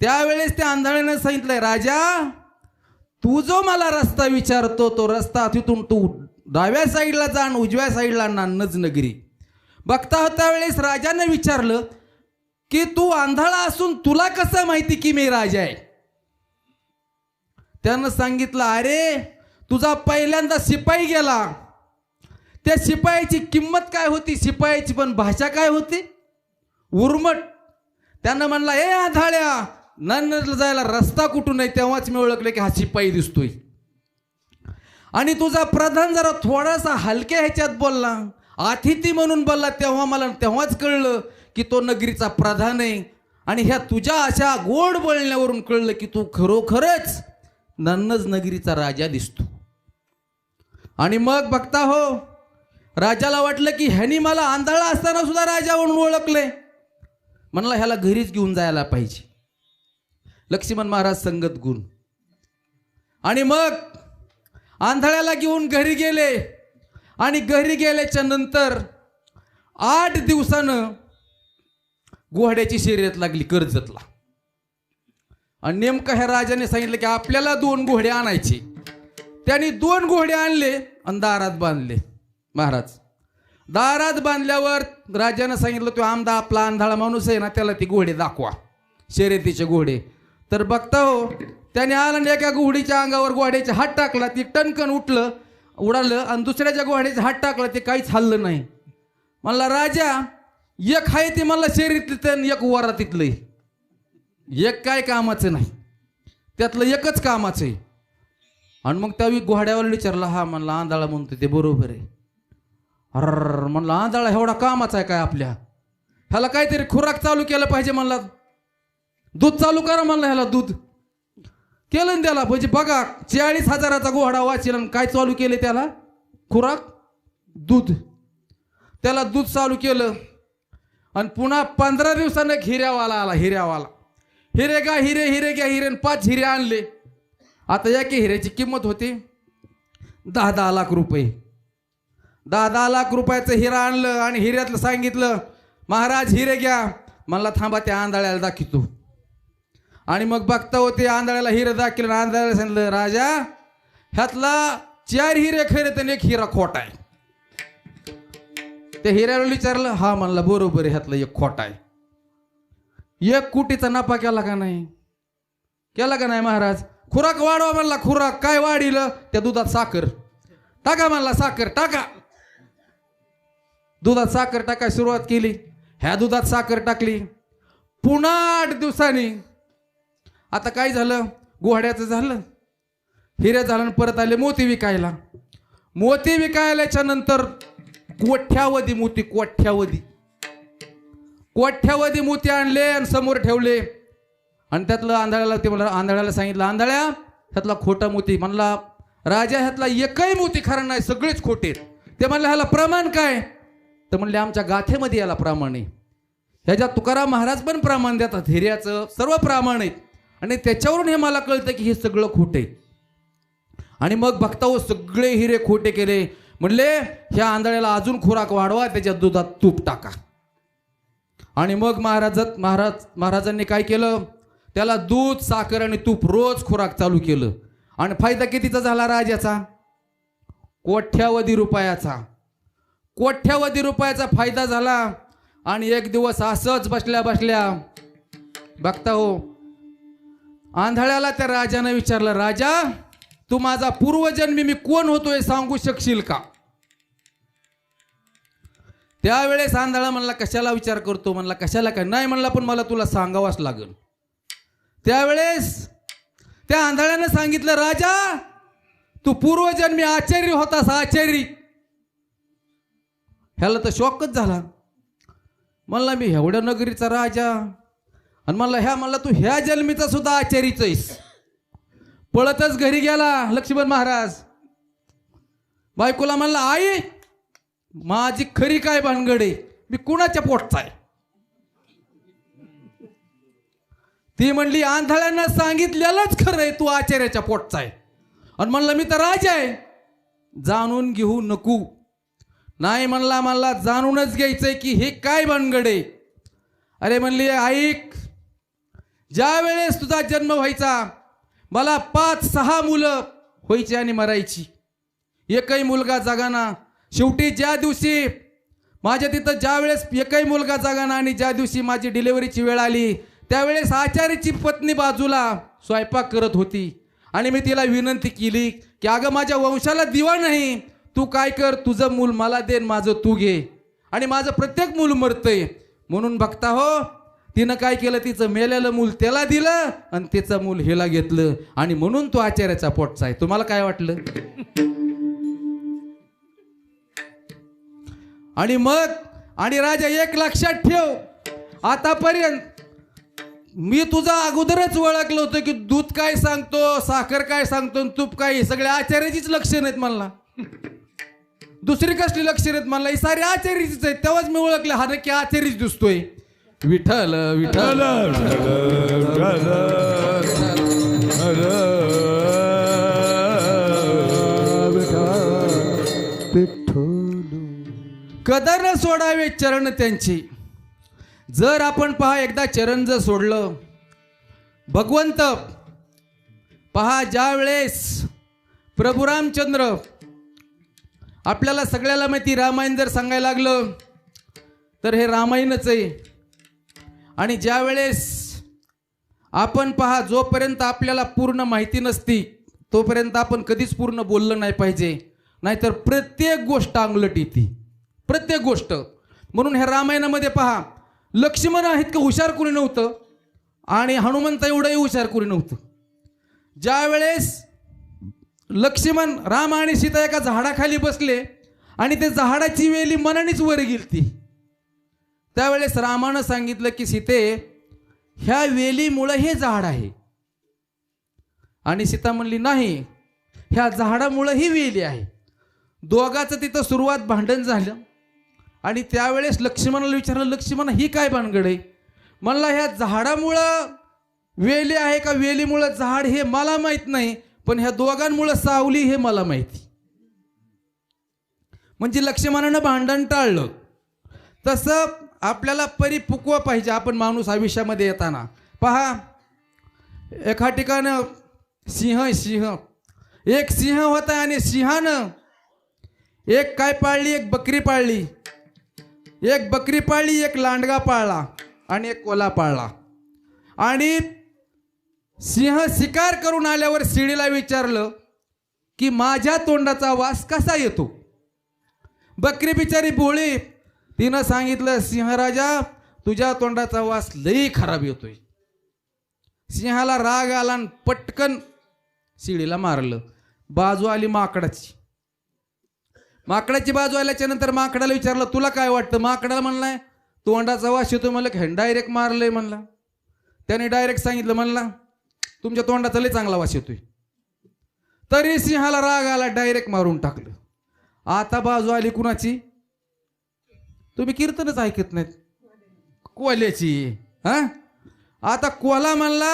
त्यावेळेस त्या आंधळ्यानं सांगितलंय, राजा तू जो मला रस्ता विचारतो तो रस्ता तिथून तू डाव्या साईडला जा आणि उजव्या साईडला नान्नज नगरी. बघता होता वेळेस राजाने विचारलं की तू आंधळा असून तुला कसं माहिती की मी राजा आहे. त्यानं सांगितलं, अरे तुझा पहिल्यांदा शिपाई गेला, त्या शिपाईची किंमत काय होती, शिपाईची पण भाषा काय होती, उर्मट. त्यानं म्हणला, ए आंधळ्या, नान्नजला जायला रस्ता कुठून आहे. तेव्हाच मी ओळखलं की हा शिपाई दिसतोय. आणि तुझा प्रधान जरा थोडासा हलक्या ह्याच्यात बोलला, अतिथी म्हणून बोलला, तेव्हाच कळलं की तो नगरीचा प्रधान आहे. आणि ह्या तुझ्या अशा गोड बोलण्यावरून कळलं की तू खरोखरच नन्नज नगरीचा राजा दिसतो. आणि मग बघता हो, राजाला वाटलं की ह्यानी मला आंधळा असताना सुद्धा राजा म्हणून ओळखले, म्हणला ह्याला घरीच घेऊन जायला पाहिजे. लक्ष्मण महाराज संगत गुण. आणि मग आंधळ्याला घेऊन घरी गेले. आणि घरी गेल्याच्या नंतर 8 दिवसानं घोड्याची शर्यत लागली कर्जतला. आणि नेमकं ह्या राजाने सांगितलं की आपल्याला 2 घोडे आणायचे. त्यांनी 2 घोडे आणले आणि दारात बांधले. महाराज दारात बांधल्यावर राजानं सांगितलं तो आमदा आपला आंधळा माणूस आहे ना, त्याला ती घोडे दाखवा, शर्यतीचे घोडे. तर बघता हो, त्याने आला आणि एका घोडीच्या अंगावर घोड्याचा हात टाकला, ती टणकन उडालं. आणि दुसऱ्याच्या घोड्याचा हात टाकला, ते काहीच हल्लं नाही. म्हणला राजा, एक आहे ते मला शर्यतीतलं, एक वरातीतलं, एक काय कामाचं नाही, त्यातलं एकच कामाचं आहे. आणि मग त्या घोड्यावर विचारला. हा म्हणला आंधळा म्हणतो ते बरोबर आहे. अर म्हणला आंधळा एवढा कामाचा आहे काय आपल्या, ह्याला काहीतरी खुराक चालू केलं पाहिजे. म्हणला दूध चालू करा. म्हणला ह्याला दूध केलं ना त्याला. म्हणजे बघा 40,000चा घोडा वाचेल आणि काय चालू केले त्याला, खुराक दूध. त्याला दूध चालू केलं. आणि पुन्हा 15 दिवसानं हिऱ्यावाला आला. हिऱ्यावाला हिरे घ्या हिरे, हिरे घ्या हिरे, 5 हिरे आणले. आता एका हिऱ्याची किंमत होती 10-10 लाख रुपये. 10-10 लाख रुपयाचं हिरा आणलं आणि हिऱ्यातलं सांगितलं महाराज हिरे घ्या. म्हणला थांबा त्या आंधळ्याला दाखवतो. आणि मग बघता होते आंधळ्याला हिरे दाखवलं. आंधळ्याला सांगितलं राजा ह्यातला 4 हिरे खरे तर 1 हिरा खोटा आहे. त्या हिऱ्याला विचारलं. हा म्हणला बरोबर आहे, ह्यातला 1 खोटा आहे. 1 कोटीचा नफा केला का नाही, केला का नाही महाराज. खुराक वाढवा म्हणला. खुराक काय वाढीलं, त्या दुधात साखर टाका. म्हणला साखर टाका. दुधात साखर टाकायला सुरुवात केली. ह्या दुधात साखर टाकली. पुन्हा 8 दिवसांनी आता काय झालं, घोड्याचं झालं, हिरे झालं. परत आले मोती विकायला. मोती विकायल्याच्या नंतर कोठ्यावधी मोती, कोठ्यावधी मोती आणले आणि समोर ठेवले. आणि त्यातलं आंधळ्याला ते म्हणलं, आंधळ्याला सांगितलं आंधळ्या ह्यातला खोटा मोती. म्हणला राजा ह्यातला एकही मोती खरा नाही, सगळेच खोटे. ते म्हणलं ह्याला प्रमाण काय. तर म्हणले आमच्या गाथेमध्ये याला प्रमाण आहे. ह्याच्यात तुकाराम महाराज पण प्रमाण देतात, हिऱ्याचं सर्व प्रमाण आहेत. आणि त्याच्यावरून हे मला कळतं की हे सगळं खोटे. आणि मग बघता हो सगळे हिरे खोटे केले. म्हणले ह्या आंधळ्याला अजून खुराक वाढवा, त्याच्या दुधात तूप टाका. आणि मग महाराजांनी काय केलं, त्याला दूध साखर आणि तूप रोज खुराक चालू केलं. आणि फायदा कितीचा झाला राजाचा, कोट्यावधी रुपयाचा फायदा झाला. आणि एक दिवस असंच बसल्या बसल्या बघता हो आंधळ्याला त्या राजाने विचारलं, राजा तू माझा पूर्वजन्मी मी कोण होतोय सांगू शकशील का. त्यावेळेस आंधळा म्हणला कशाला विचार करतो. म्हणला कशाला काय नाही. म्हणला पण मला तुला सांगावंच लागेल. त्यावेळेस त्या आंधळ्यानं सांगितलं राजा तू पूर्वजन्मी आचार्य होतास, आचार्य. ह्याला तर शॉकच झाला. म्हणला मी एवढ्या नगरीचा राजा आणि म्हणला तू ह्या जन्मीचा सुद्धा आचार्यच आहेस. पळतच घरी गेला लक्ष्मण महाराज. बायकोला म्हणला आई माझी खरी काय भानगड आहे, मी कुणाच्या पोटचा आहे. ती म्हणली आंधळ्यांना सांगितलेलंच खरं आहे, तू आचार्याच्या पोटचा आहे. आणि म्हणलं मी तर राजा आहे. जाणून घेऊ नको. नाही म्हणला मला जाणूनच घ्यायचंय की हे काय भानगड आहे. अरे म्हणली ऐक, ज्या वेळेस तुझा जन्म व्हायचा मला 5-6 मुलं व्हायची आणि मरायची, एकही मुलगा जगाना. शेवटी ज्या दिवशी माझ्या तिथं ज्या वेळेस एकही मुलगा जगाना आणि ज्या दिवशी माझी डिलिव्हरीची वेळ आली त्यावेळेस आचार्याची पत्नी बाजूला स्वयंपाक करत होती. आणि मी तिला विनंती केली की अगं माझ्या वंशाला दिवा नाही, तू काय कर तुझं मूल मला दे, माझं तू घे. आणि माझं प्रत्येक मूल मरतंय. म्हणून बघता हो तिनं काय केलं, तिचं मेलेलं मूल त्याला दिलं आणि तिचं मूल हिला घेतलं. आणि म्हणून तो आचार्याचा पोटचा आहे. तुम्हाला काय वाटलं. आणि मग आणि राजा एक लक्षात ठेव, आतापर्यंत मी तुझा अगोदरच ओळखलं होतं की दूध काय सांगतो, साखर काय सांगतो आणि तूप काय, हे सगळे आचार्याचीच लक्षणं आहेत मला. दुसरी कसली लक्षणं आहेत मला, ही सारी आचार्याचीच आहेत. तेव्हाच मी ओळखलं हा नक्की आचार्यच दिसतोय. विठ्ठल विठ्ठल कदर न सोडावे चरण त्यांची. जर आपण पहा एकदा चरण जर सोडलं, भगवंत पहा ज्या वेळेस प्रभू रामचंद्र, आपल्याला सगळ्याला माहिती रामायण जर सांगायला लागलं तर हे रामायणच आहे. आणि ज्या वेळेस आपण पहा, जोपर्यंत आपल्याला पूर्ण माहिती नसती तोपर्यंत आपण कधीच पूर्ण बोललं नाही पाहिजे, नाहीतर प्रत्येक गोष्ट अंगलट येते, प्रत्येक गोष्ट. म्हणून ह्या रामायणामध्ये पहा, लक्ष्मण आहेत का हुशार कोणी नव्हतं आणि हनुमंत एवढंही हुशार कोणी नव्हतं. ज्या वेळेस लक्ष्मण, राम आणि सीता एका झाडाखाली बसले आणि ते झाडाची वेली मनानेच वर गेलती, त्यावेळेस रामानं सांगितलं की सीते, ह्या वेलीमुळं हे झाड आहे. आणि सीता म्हणली नाही, ह्या झाडामुळं ही वेली आहे. दोघाचं तिथं सुरुवात भांडण झालं. आणि त्यावेळेस लक्ष्मणाला विचारलं, लक्ष्मण ही काय भानगड आहे? म्हणला ह्या झाडामुळं वेली आहे का वेलीमुळं झाड हे मला माहीत नाही, पण ह्या दोघांमुळं सावली हे मला माहिती. म्हणजे लक्ष्मणानं भांडण टाळलं. तसं आपल्याला परिपक्व पाहिजे आपण माणूस आयुष्यामध्ये येताना. पहा, एका ठिकाणं सिंह एक सिंह होता आणि सिंहानं एक काय पाळली, एक बकरी पाळली. एक बकरी पाळली, एक लांडगा पाळला आणि एक कोल्हा पाळला. आणि सिंह शिकार करून आल्यावर शिडीला विचारलं की माझ्या तोंडाचा वास कसा येतो? बकरी बिचारी भोळी, तिनं सांगितलं, सिंहराजा तुझ्या तोंडाचा वास लई खराब येतोय. सिंहाला राग आला आणि पटकन शिडीला मारलं. बाजू आली माकडाची. माकडाची बाजू आल्याच्या नंतर माकडाला विचारलं, तुला काय वाटतं? माकडाला म्हणलाय तोंडाचा वास येतो. म्हणलं की डायरेक्ट मारलंय म्हणला. त्याने डायरेक्ट सांगितलं, म्हणला तुमच्या तोंडाचा लय चांगला वास येतोय. तरी सिंहाला राग आला, डायरेक्ट मारून टाकलं. आता बाजू आली कुणाची? तुम्ही कीर्तनच ऐकत नाहीत, कोल्याची. हा, आता कोला म्हणला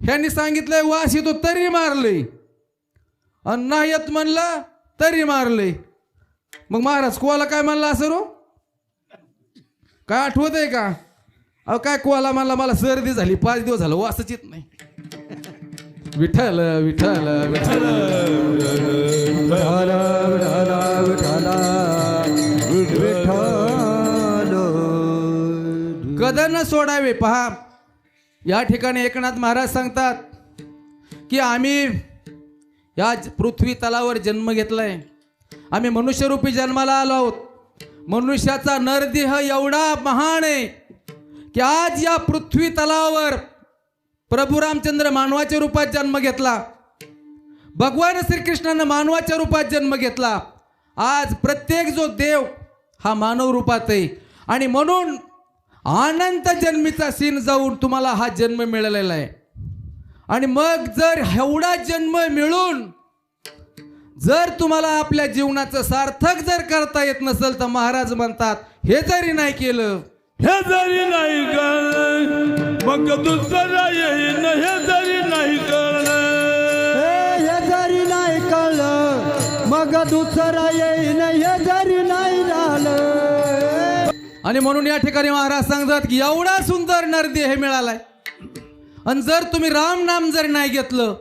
ह्यांनी सांगितलंय वास येतो तरी मारलंय, आणि नाही येत म्हणलं तरी मारलंय. मग महाराज कोला काय म्हणला असं रो? काय आठवत आहे का? अहो काय कोला म्हणला, मला सर्दी झाली 5 दिवस झालं, वासच येत नाही. विठ्ठल विठ्ठल विठ्ठल कदर न सोडावे. पहा, या ठिकाणी एकनाथ महाराज सांगतात की आम्ही या पृथ्वी तलावर जन्म घेतलाय, आम्ही मनुष्यरूपी जन्माला आलो आहोत. मनुष्याचा नरदेह एवढा महान आहे की आज या पृथ्वी तलावर प्रभू रामचंद्र मानवाच्या रूपात जन्म घेतला, भगवान श्रीकृष्णानं मानवाच्या रूपात जन्म घेतला. आज प्रत्येक जो देव हा मानव रूपात आहे. आणि म्हणून अनंत जन्मीचा सीन जाऊन तुम्हाला हा जन्म मिळालेला आहे. आणि मग जर एवढा जन्म मिळून जर तुम्हाला आपल्या जीवनाचं सार्थक जर करता येत नसेल तर महाराज म्हणतात, हे जरी नाही केलं, हे जरी नाही कळलं मग दुसरा येईन. हे जरी नाही कळलं, हे जरी नाही कळलं मग दुसरा येईन. हे जरी नाही झालं. आणि म्हणून या ठिकाणी महाराज सांगतात की एवढा सुंदर नरदेह मिळालाय. आणि जर तुम्ही राम नाम जर नाही घेतलं,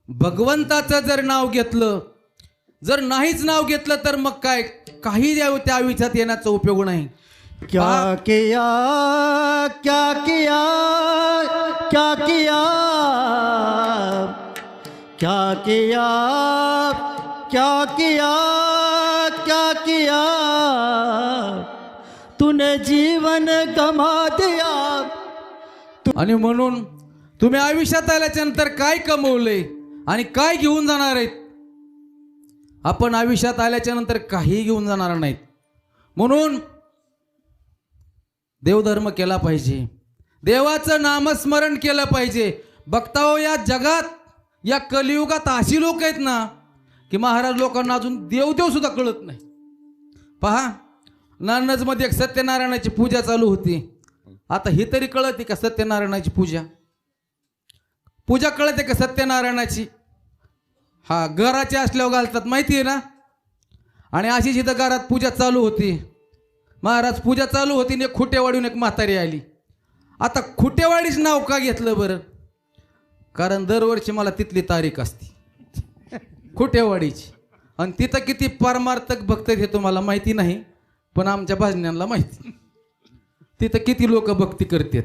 भगवंताचं जर नाव घेतलं, जर नाहीच नाव घेतलं तर मग काय, काही त्या आयुष्यात येण्याचा उपयोग नाही. क्या किया क्या किया क्या किया क्या किया क्या किया क्या किया तूने जीवन गमा दिया. आणि म्हणून तुम्ही आयुष्यात आल्याच्या नंतर काय कमवले आणि काय घेऊन जाणार आहेत? आपण आयुष्यात आल्याच्या नंतर काही घेऊन जाणार नाहीत. म्हणून देवधर्म केला पाहिजे, देवाचं नामस्मरण केलं पाहिजे. बघता हो या जगात, या कलियुगात अशी लोक आहेत ना की महाराज लोकांना अजून देवदेव सुद्धा कळत नाही. पहा, नानजमध्ये एक सत्यनारायणाची पूजा चालू होती. आता ही तरी कळते का सत्यनारायणाची पूजा कळते का सत्यनारायणाची? हा, घराचे असल्यावर घालतात माहिती आहे ना. आणि अशी जिथं घरात पूजा चालू होती, महाराज पूजा चालू होती आणि एक खुटेवाडीहून एक म्हातारी आली. आता खुटेवाडीच नाव का घेतलं बरं? कारण दरवर्षी मला तिथली तारीख असते खुटेवाडीची, आणि तिथं किती परमार्थक भक्त हे तुम्हाला माहिती नाही, पण आमच्या भाजण्यांना माहिती. तिथं किती लोक भक्ती करतात.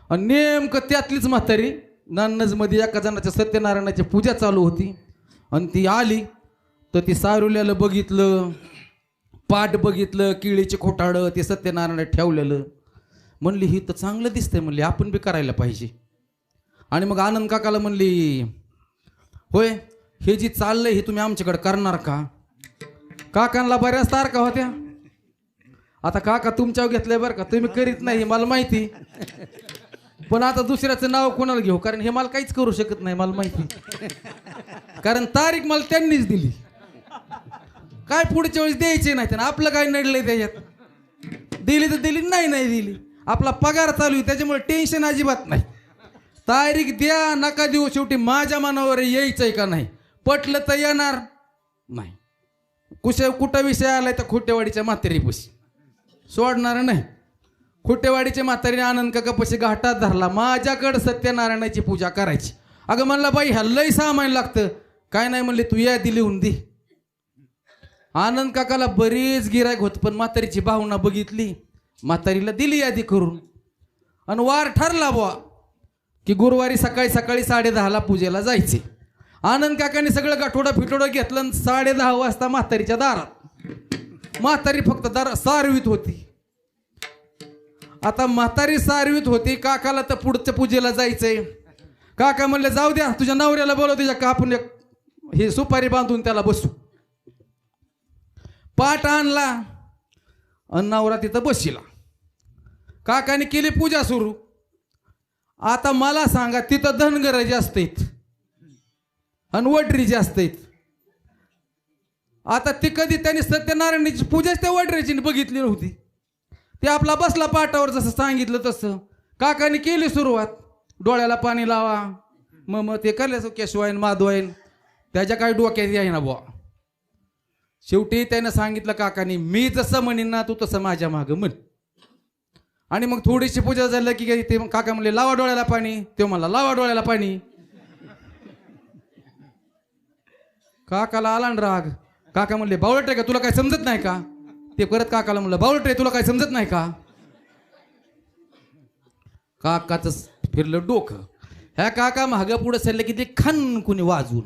आणि नेमकं त्यातलीच म्हातारी नान्नजमध्ये एका जणाच्या सत्यनारायणाची पूजा चालू होती आणि ती आली तर ती सारुल्याला बघितलं, पाठ बघितलं, किळीचे खोटाडं ते सत्यनारायण ठेवलेलं. म्हणली ही तर चांगलं दिसतंय, म्हणली आपण बी करायला पाहिजे. आणि मग आनंद काकाला म्हणली, होय हे जी चाललंय हे तुम्ही आमच्याकडे करणार का? काकांना बऱ्याच तारखा होत्या. आता काका तुमच्यावर घेतलंय बरं का, तुम्ही करीत नाही मला माहिती, पण आता दुसऱ्याचं नाव कोणाला घेऊ? कारण हे मला काहीच करू शकत नाही, मला माहिती. कारण तारीख मला त्यांनीच दिली. काय पुढच्या वेळेस द्यायचे नाही त्यांना, आपलं काय नडलंय त्याच्यात? दिली तर दिली, नाही दिली. आपला पगार चालू आहे त्याच्यामुळे टेन्शन अजिबात नाही. तारीख द्या नका देऊ, शेवटी माझ्या मनावर यायचंय का नाही, पटलं तर येणार नाही. कुठं विषय आलाय तर खुटेवाडीच्या म्हातारीपाशी सोडणार नाही. खुटेवाडीच्या म्हातारीने आनंद काकापाशी घाटात धरला, माझ्याकडं सत्यनारायणाची पूजा करायची. अगं म्हणला बाई ह्या लय सामान लागतं. काय नाही म्हणले, तू यादी लिहून दे. आनंद काकाला बरीच गिरायक होत, पण म्हातारीची भावना बघितली, म्हातारीला दिली यादी करून. आणि वार ठरला बुवा की गुरुवारी सकाळी 10:30 पूजेला जायचे. आनंद काकाने सगळं गाठोडं फिटोडं घेतलं आणि 10:30 वाजता म्हातारीच्या दारात. म्हातारी फक्त सारवीत होती. आता म्हातारी सारवीत होती, काकाला तर पुढच्या पूजेला जायचंय. काका म्हणले जाऊ द्या, तुझ्या नवऱ्याला बोलव, तुझ्या कापून हे सुपारी बांधून त्याला बसू. पाट आणला आणि नवरा तिथं बसला. काकाने केली पूजा सुरू. आता मला सांगा, तिथं धनगर जास्त आहेत आणि वडरी जास्त आहेत. आता ती कधी त्यांनी सत्यनारायणाची पूजाच त्या वडरीची बघितली नव्हती. ते आपला बसला पाटावर जसं सांगितलं तसं. काकाने केली सुरुवात, डोळ्याला पाणी लावा, मग ते करले केशवाईन माधवाईन, त्याच्या काही डोक्यात येईना बुवा. शेवटी त्यानं सांगितलं काकाने, मी जसं म्हणीन ना तू तसं माझ्या मागं म्हण. आणि मग थोडीशी पूजा झाली की ते काका म्हणले लावा डोळ्याला पाणी. ते म्हणला लावा डोळ्याला पाणी. काकाला आला ना राग. काका म्हणले बावळट आहे का, तुला काय समजत नाही का? ते परत काकाला म्हणलं बावळट आहे, तुला काय समजत नाही का? काकाचं फिरलं डोकं. ह्या काका मागं पुढे सरलं की ते खन कुणी वाजवून.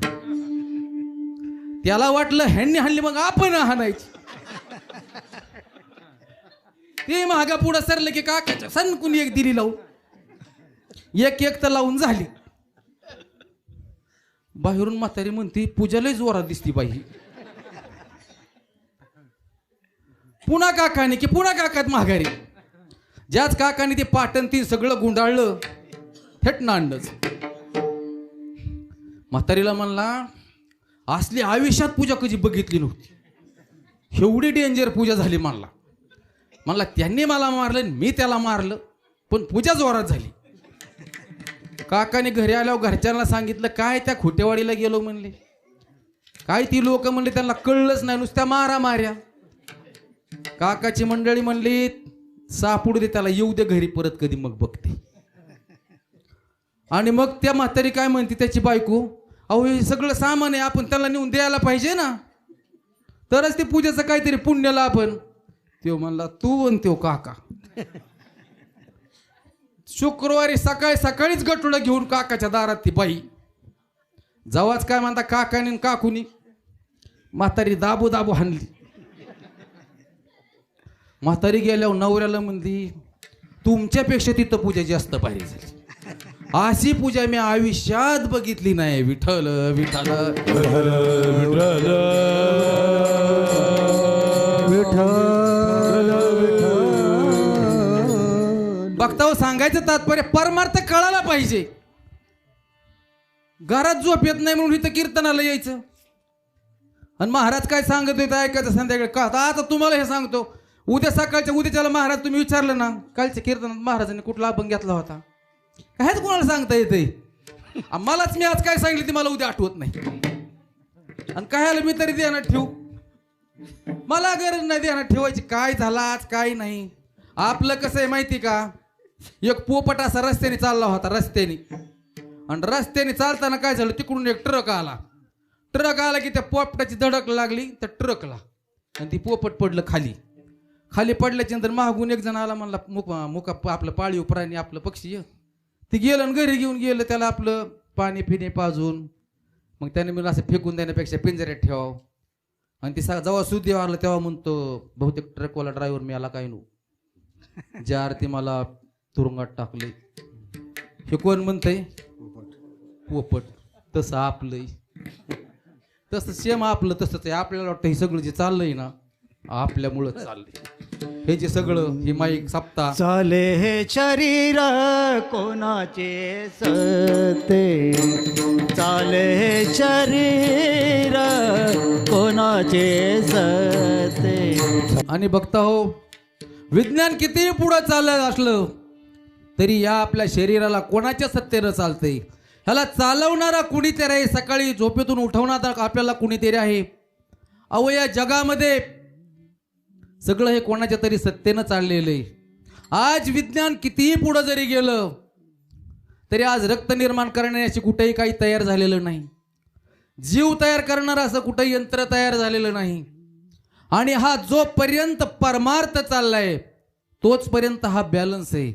त्याला वाटलं ह्यांनी हाणली मग आपण हाणायची. ते मागा पुढं सरलं की काकाच्या सन कुणी एक दिली लावून, एक तर लावून झाली. बाहेरून म्हातारी म्हणती पूजा लय जोरात दिसती बाई. पुन्हा काकाने की पुन्हा काकात माघारी. ज्याच काकाने ते पाटण ती सगळं गुंडाळलं, थेट आणलंच. म्हातारीला म्हणला असली आयुष्यात पूजा कधी बघितली नव्हती, एवढी डेंजर पूजा झाली. म्हणला त्यांनी मला मारलं, मी त्याला मारलं, पण पूजा जोरात झाली. काकाने घरी आल्यावर घरच्यांना सांगितलं, काय त्या खुटेवाडीला गेलो म्हणले. काय ती लोक म्हणले त्यांना कळलंच नाही, नुसत्या मारा मार्या. काकाची मंडळी म्हणली सापडू दे त्याला, येऊ दे घरी परत कधी मग बघते. आणि मग त्या म्हातारी काय म्हणते त्याची बायको, अहो हे सगळं सामान आहे, आपण त्याला नेऊन द्यायला पाहिजे ना, तरच ते पूजेचं काहीतरी पुण्याला आपण. तो म्हणला तू आणि तो काका. शुक्रवारी सकाळीच गटुडं घेऊन काकाच्या दारात ती बाई. जवाच काय म्हणता काकाने काकुनी म्हातारी दाबू हाणली. म्हातारी गेल्यावर नवऱ्याला म्हणली तुमच्यापेक्षा तिथं पूजा जास्त भारी झाली. अशी पूजा मी आयुष्यात बघितली नाही. विठ्ठल विठ्ठल बघता सांगायचं तात्पर्य परमार्थ कळायला पाहिजे. घरात झोप येत नाही म्हणून इथं कीर्तनाला यायचं आणि महाराज काय सांगत होते ऐकायचं संध्याकाळी का. आता तुम्हाला हे सांगतो, उद्या उद्याच्याला महाराज तुम्ही विचारलं ना कालच्या कीर्तनात महाराजांनी कुठला अभंग घेतला होता, कायच कोणाला सांगता येते. मलाच मी आज काय सांगितलं ती मला उद्या आठवत नाही आणि काय मी तरी ध्यानात ठेवू. मला गरज नाही ध्यानात ठेवायची काय झाला आज काय नाही. आपलं कसं आहे माहिती का, एक पोपट असा रस्त्याने चालला होता रस्त्याने, आणि रस्त्याने चालताना काय झालं तिकडून एक ट्रक आला. ट्रक आला की त्या पोपटाची धडक लागली त्या ट्रकला आणि ती पोपट पडलं खाली. खाली पडल्याच्या नंतर मागून एक जण आला, म्हणला मुका आपलं पाळीव प्राणी आपलं पक्षी ती गेलं आणि घरी घेऊन गेलं. त्याला आपलं पाणी पिणे पाजून मग त्याने मला असं फेकून देण्यापेक्षा पिंजऱ्यात ठेवावं. आणि ती जेव्हा सुद्धा आलं तेव्हा म्हणतो बहुतेक ट्रकवाला ड्रायव्हर मी आला काय नो ज्या अर्थी मला तुरुंगात टाकले. हे कोण म्हणतंय, पोपट. तसं आपलंय, तसं सेम आपलं तसंच आहे. आपल्याला वाटतं हे सगळं जे चाललंय ना आपल्यामुळं चाललंय. हे जे सगळं हे माईक सप्ताह चाले हे शरीर कोणाचे सते, चाले हे शरीर कोणाचे सते. आणि बघता हो विज्ञान कितीही पुढं चालत असलं तरी या आपल्या शरीराला कोणाच्या सत्तेनं चालतंय. ह्याला चालवणारा कुणीतरी आहे, सकाळी झोपेतून उठवणारा आपल्याला कुणीतरी आहे. अहो या जगामध्ये सगळं हे कोणाच्या तरी सत्तेनं चाललेलं आहे. आज विज्ञान कितीही पुढं जरी गेलं तरी आज रक्त निर्माण करण्याची कुठेही काही तयार झालेलं नाही. जीव तयार करणारं असं कुठेही यंत्र तयार झालेलं नाही. आणि हा जोपर्यंत परमार्थ चाललाय तोचपर्यंत हा बॅलन्स आहे.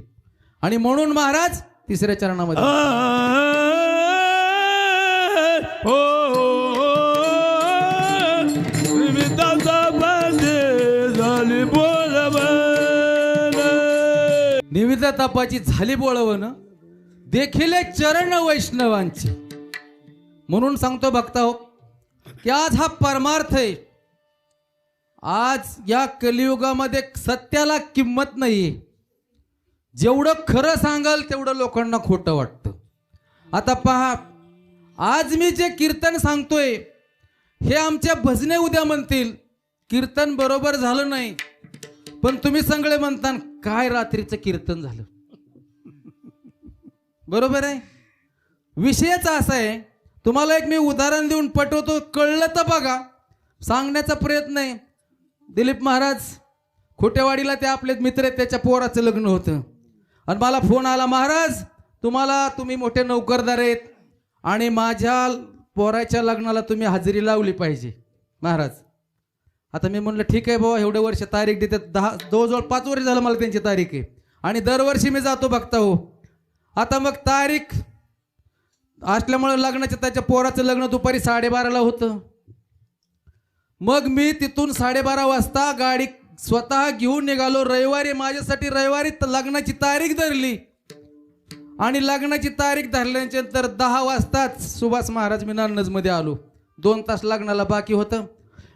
आणि म्हणून महाराज तिसऱ्या चरणामध्ये निविदा तापाची झाली बोळवण देखील चरण वैष्णवांची. म्हणून सांगतो बघता हो की आज हा परमार्थ आहे. आज या कलियुगामध्ये सत्याला किंमत नाहीये. जेवढं खरं सांगाल तेवढं लोकांना खोटं वाटतं. आता पहा आज मी जे कीर्तन सांगतोय हे आमच्या भजने उद्या म्हणतील कीर्तन बरोबर झालं नाही, पण तुम्ही सगळे म्हणता काय रात्रीचं कीर्तन झालं. बरोबर आहे. विषयच असा आहे. तुम्हाला एक मी उदाहरण देऊन पटवतो, कळलं तर बघा, सांगण्याचा प्रयत्न आहे. दिलीप महाराज खोटेवाडीला ते आपले मित्र आहेत, त्याच्या पोराचं लग्न होतं आणि मला फोन आला, महाराज तुम्ही मोठे नोकरदार आहेत आणि माझ्या पोराच्या लग्नाला तुम्ही हजेरी लावली पाहिजे महाराज. आता मी म्हणलं ठीक आहे बाबा, एवढे वर्ष तारीख देतात, जवळजवळ 5 वर्ष झालं मला त्यांची तारीख आहे आणि दरवर्षी मी जातो बघता हो. आता मग तारीख असल्यामुळे लग्नाच्या त्याच्या पोराचं लग्न दुपारी 12:30ला होतं. मग मी तिथून 12:30 वाजता गाडी स्वतः घेऊन निघालो. रविवारी माझ्यासाठी रविवारी लग्नाची तारीख धरली आणि लग्नाची तारीख धरल्याच्या नंतर 10 वाजताच सुभाष महाराज मिनानजमध्ये आलो. 2 तास लग्नाला बाकी होतं.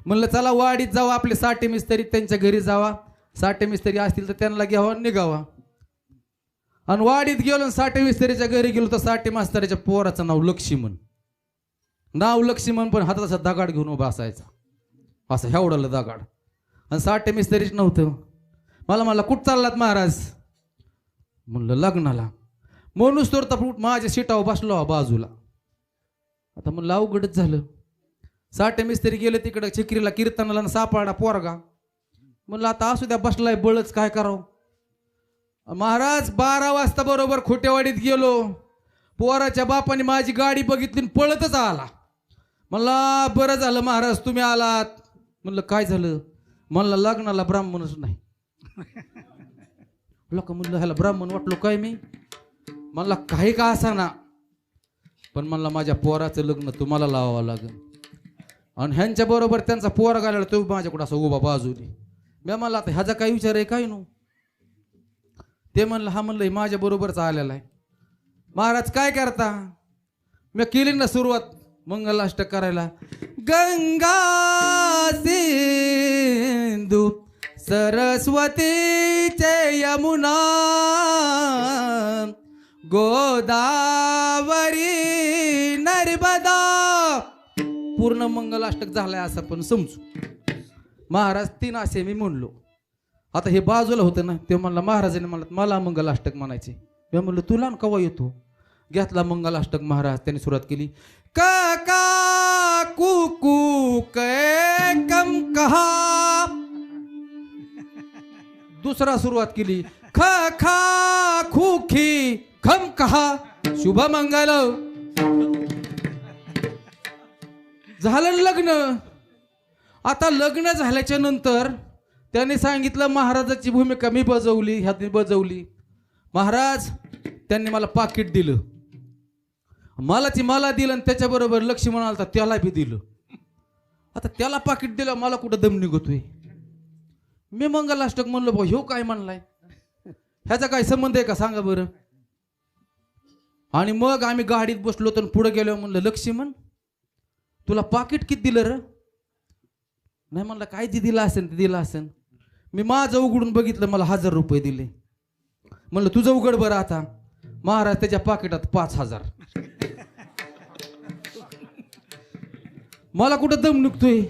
म्हणलं चला वाडीत जावा, आपले साठे मिस्त्री त्यांच्या घरी जावा, साठे मिस्त्री असतील तर त्यांना घ्यावा निघावा. आणि वाडीत गेलो, साठे मिस्त्रीच्या घरी गेलो तर साठे मास्तराच्या पोराचं नाव लक्ष्मण. पण हातात असा दगाड घेऊन उभा असायचा, असं एवढं दगाड. आणि साठे मिस्त्रीच नव्हतं. मला कुठं चाललात महाराज. म्हणलं लग्नाला. म्हणूनच तर माझ्या सीटावर बसलो बाजूला. आता म्हणलं अवघडच झालं. साठे मिस्त्री गेले तिकडं चिकरीला कीर्तनाला, सापडा पोरगा. म्हणलं आता असू द्या, बसलाय बळच, काय करावं. महाराज 12 वाजता बरोबर खोटेवाडीत गेलो. पोराच्या बापाने माझी गाडी बघितली पळतच आला. म्हणला बरं झालं महाराज तुम्ही आलात. म्हणलं काय झालं. म्हणलं लग्नाला ब्राह्मणच नाही. लोक म्हणलं ह्याला ब्राह्मण वाटलो काय मी. म्हणला काही का असा ना, पण म्हणला माझ्या पोराचं लग्न तुम्हाला लावावं लागेल. आणि ह्यांच्या बरोबर त्यांचा पोरा घालायला तो माझ्याकडे असं उभा बाजूने. मी म्हणला आता ह्याचा काय विचार आहे काय नो. ते म्हणलं हा, म्हणलं माझ्या बरोबरच आलेला आहे. महाराज काय करता. मी केली ना सुरुवात मंगलाष्टक करायला. गंगा सिंधू सरस्वतीचे यमुना गोदावरी नर्मदा. पूर्ण मंगलाष्टक झालाय असं पण समजू. महाराज 3 असे मी म्हणलो. आता हे बाजूला होतं ना, ते म्हणला महाराजांनी म्हणलं मला मंगलाष्टक म्हणायचे. मी म्हणलं तुला कवा येतो. घेतला मंगलाष्टक महाराज. त्यांनी सुरुवात केली. का का कू कू कै कम कहा. दुसरा सुरुवात केली. ख खा खू खी खम कहा. शुभ मंगल. झालं लग्न. आता लग्न झाल्याच्या नंतर त्याने सांगितलं महाराजाची भूमिका मी बजावली. ह्यात बजावली. महाराज त्यांनी मला पाकिट दिलं. मला दिलं आणि त्याच्याबरोबर लक्ष्मण आला त्याला बी दिलं. आता त्याला पाकिट दिलं मला कुठं दम निघतोय. मी मंगलाष्टक म्हणलो भाऊ ह्यो काय म्हणलाय. ह्याचा काय संबंध आहे का सांगा बरं. आणि मग आम्ही गाडीत बसलो तर पुढे गेलो. म्हणलं लक्ष्मण तुला पाकिट किती दिलं र. नाही म्हणलं काय जे दिलं असेल ते दिलं असेल. मी माझं उघडून बघितलं मला 1000 रुपये दिले. म्हणलं तुझं उघड बरं आता. महाराज त्याच्या पाकिटात 5000. मला कुठं दम निघतोय.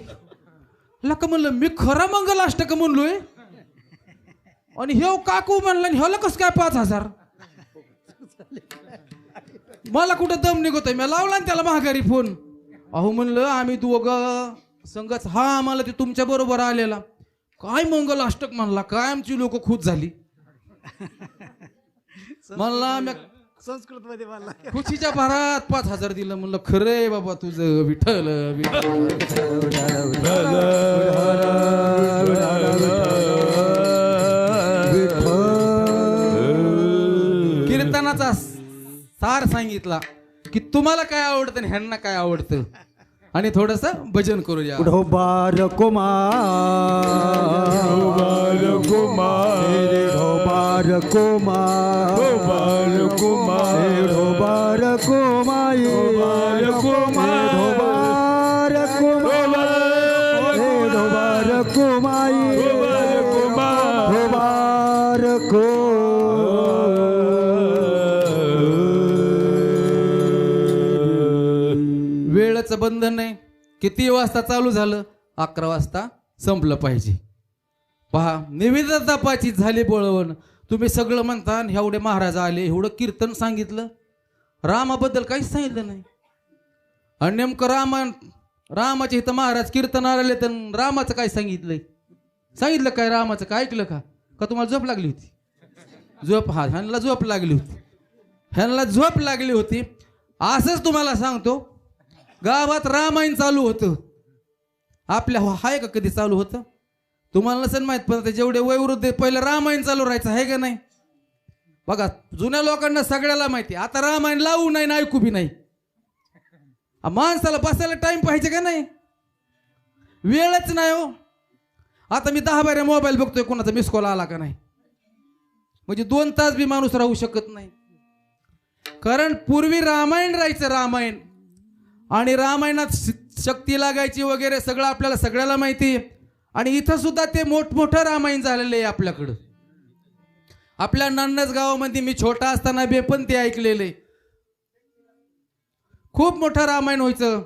लका म्हणलं मी खरा मंगलाष्टक म्हणलोय आणि ह्यो काकू म्हणला ह्याला कसं काय 5000. मला कुठं दम निघतोय. मी लावला ना त्याला महागारी फोन. अहो म्हणलं आम्ही दोघं संगच. हा आम्हाला ते तुमच्या बरोबर आलेला. काय मंगलाष्टक म्हणला. काय आमची लोक खुश झाली. म्हणला मी संस्कृत मध्ये म्हणला खुशीच्या भरात 5000 दिलं. म्हणलं खरंय बाबा तुझं विठ्ठल कीर्तनाचा सार सांगितला की तुम्हाला काय आवडतं आणि ह्यांना काय आवडतं आणि थोडस भजन करूया. ढोबार कुमार कुमार ढोबार कुमार ढोबार कुमार ढोबार कुमाई ढोबार कुमार ढोबार कुमार ढोबार कुमाई ढोबार कुमार ढोबार को वेळेचं बंधन नाही. किती वाजता चालू झालं 11 वाजता संपलं पाहिजे. पहा निवेदन तपाची झाली बोळवण. तुम्ही सगळं म्हणता एवढे महाराज आले एवढं कीर्तन सांगितलं. रामाबद्दल काहीच सांगितलं नाही. आणि नेमकं रामाचे इथं महाराज कीर्तन आले तर रामाचं काय सांगितलंय. सांगितलं काय रामाचं काय ऐकलं का तुम्हाला झोप लागली होती. झोप हा ह्यांना झोप लागली होती. ह्यांना झोप लागली होती. असंच तुम्हाला सांगतो गावात रामायण चालू होतं. आपल्या हाय का कधी चालू होतं तुम्हाला नसेल माहित. पण जेवढे वयोवृद्ध पहिलं रामायण चालू राहायचं आहे का नाही. बघा जुन्या लोकांना सगळ्याला माहिती. आता रामायण लावू नाही ना ऐकू बी नाही. माणसाला बसायला टाइम पाहिजे का नाही. वेळच नाही हो. आता मी 10 बाऱ्या मोबाईल बघतोय कोणाचा मिस कॉल आला का नाही. म्हणजे 2 तास बी माणूस राहू शकत नाही. कारण पूर्वी रामायण राहायचं. रामायण आणि रामायणात शक्ती लागायची वगैरे सगळं आपल्याला सगळ्याला माहिती. आणि इथं सुद्धा ते मोठमोठं रामायण झालेलं आहे आपल्याकडं. आपल्या नान्नज गावामध्ये मी छोटा असताना पण ते ऐकलेले. खूप मोठं रामायण व्हायचं.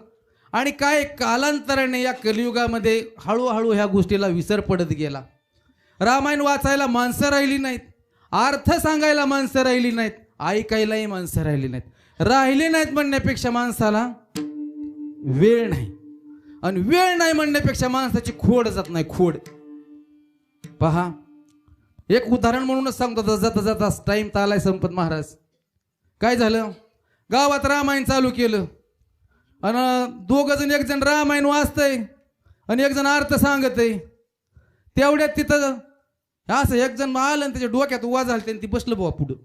आणि काय कालांतराने या कलियुगामध्ये हळूहळू ह्या गोष्टीला विसर पडत गेला. रामायण वाचायला माणसं राहिली नाहीत. अर्थ सांगायला माणसं राहिली नाहीत. ऐकायलाही माणसं राहिली नाहीत. राहिली नाहीत म्हणण्यापेक्षा माणसाला वेळ नाही. आणि वेळ नाही म्हणण्यापेक्षा माणसाची खोड जात नाही. खोड पहा एक उदाहरण म्हणूनच सांगतो. जाता जाता टाइम आलाय संपत. महाराज काय झालं गावात रामायण चालू केलं. आणि 2 जण एक जण रामायण वाचतय आणि एक जण अर्थ सांगतय. तेवढ्यात तिथं असं एक जण आलं आणि त्याच्या डोक्यात वाज झाली आणि ती बसलं बाबा पुढं.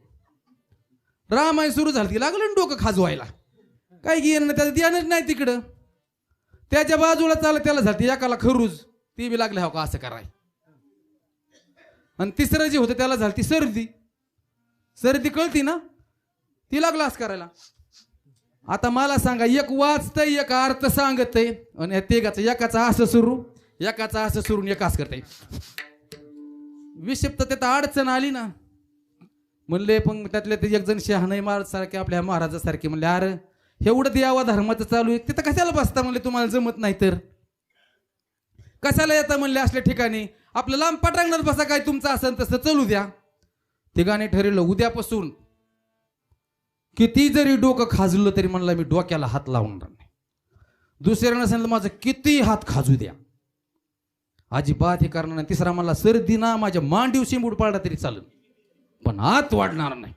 रामायण सुरू झालं ती लागलं ना डोकं खाजवायला. काय घेणं नाही त्याचं ध्यानच नाही तिकडं. त्याच्या बाजूला चालत त्याला झाली एकाला खरूज ती बी लागली हो का असं कराय. आणि तिसरं जे होतं त्याला झाली ती सर्दी. सर्दी कळती ना ती लागला असं करायला. आता मला सांगा एक वाचतय एक अर्थ सांगतय आणि तिघाचं एकाचा असं सुरू एकाचा असं सुरून एक असं करतय. विक्षिप्त त्यात अडचण आली ना, म्हणले पण त्यातले ते एक जण शहाणा महाराज सारखे आपल्या महाराजासारखे म्हणले, अरे एवढं द्यावा धर्माचं चालू आहे तिथं कशाला बसता म्हणले, तुम्हाला जमत नाही तर कशाला येता म्हणले असल्या ठिकाणी, आपलं लांब पटांगणात बसा, काय तुमचं असेल तसं चालू द्या. तिघांनी ठरवलं उद्यापासून किती जरी डोकं खाजलं तरी म्हणला मी डोक्याला हात लावणार नाही. दुसऱ्यानं सांगितलं माझं किती हात खाजू द्या, अजिबात हे करणार नाही. तिसरा म्हणला सर्दी ना माझ्या मांडीव शिंबूड पाडला तरी चालेल पण हात वाढणार नाही.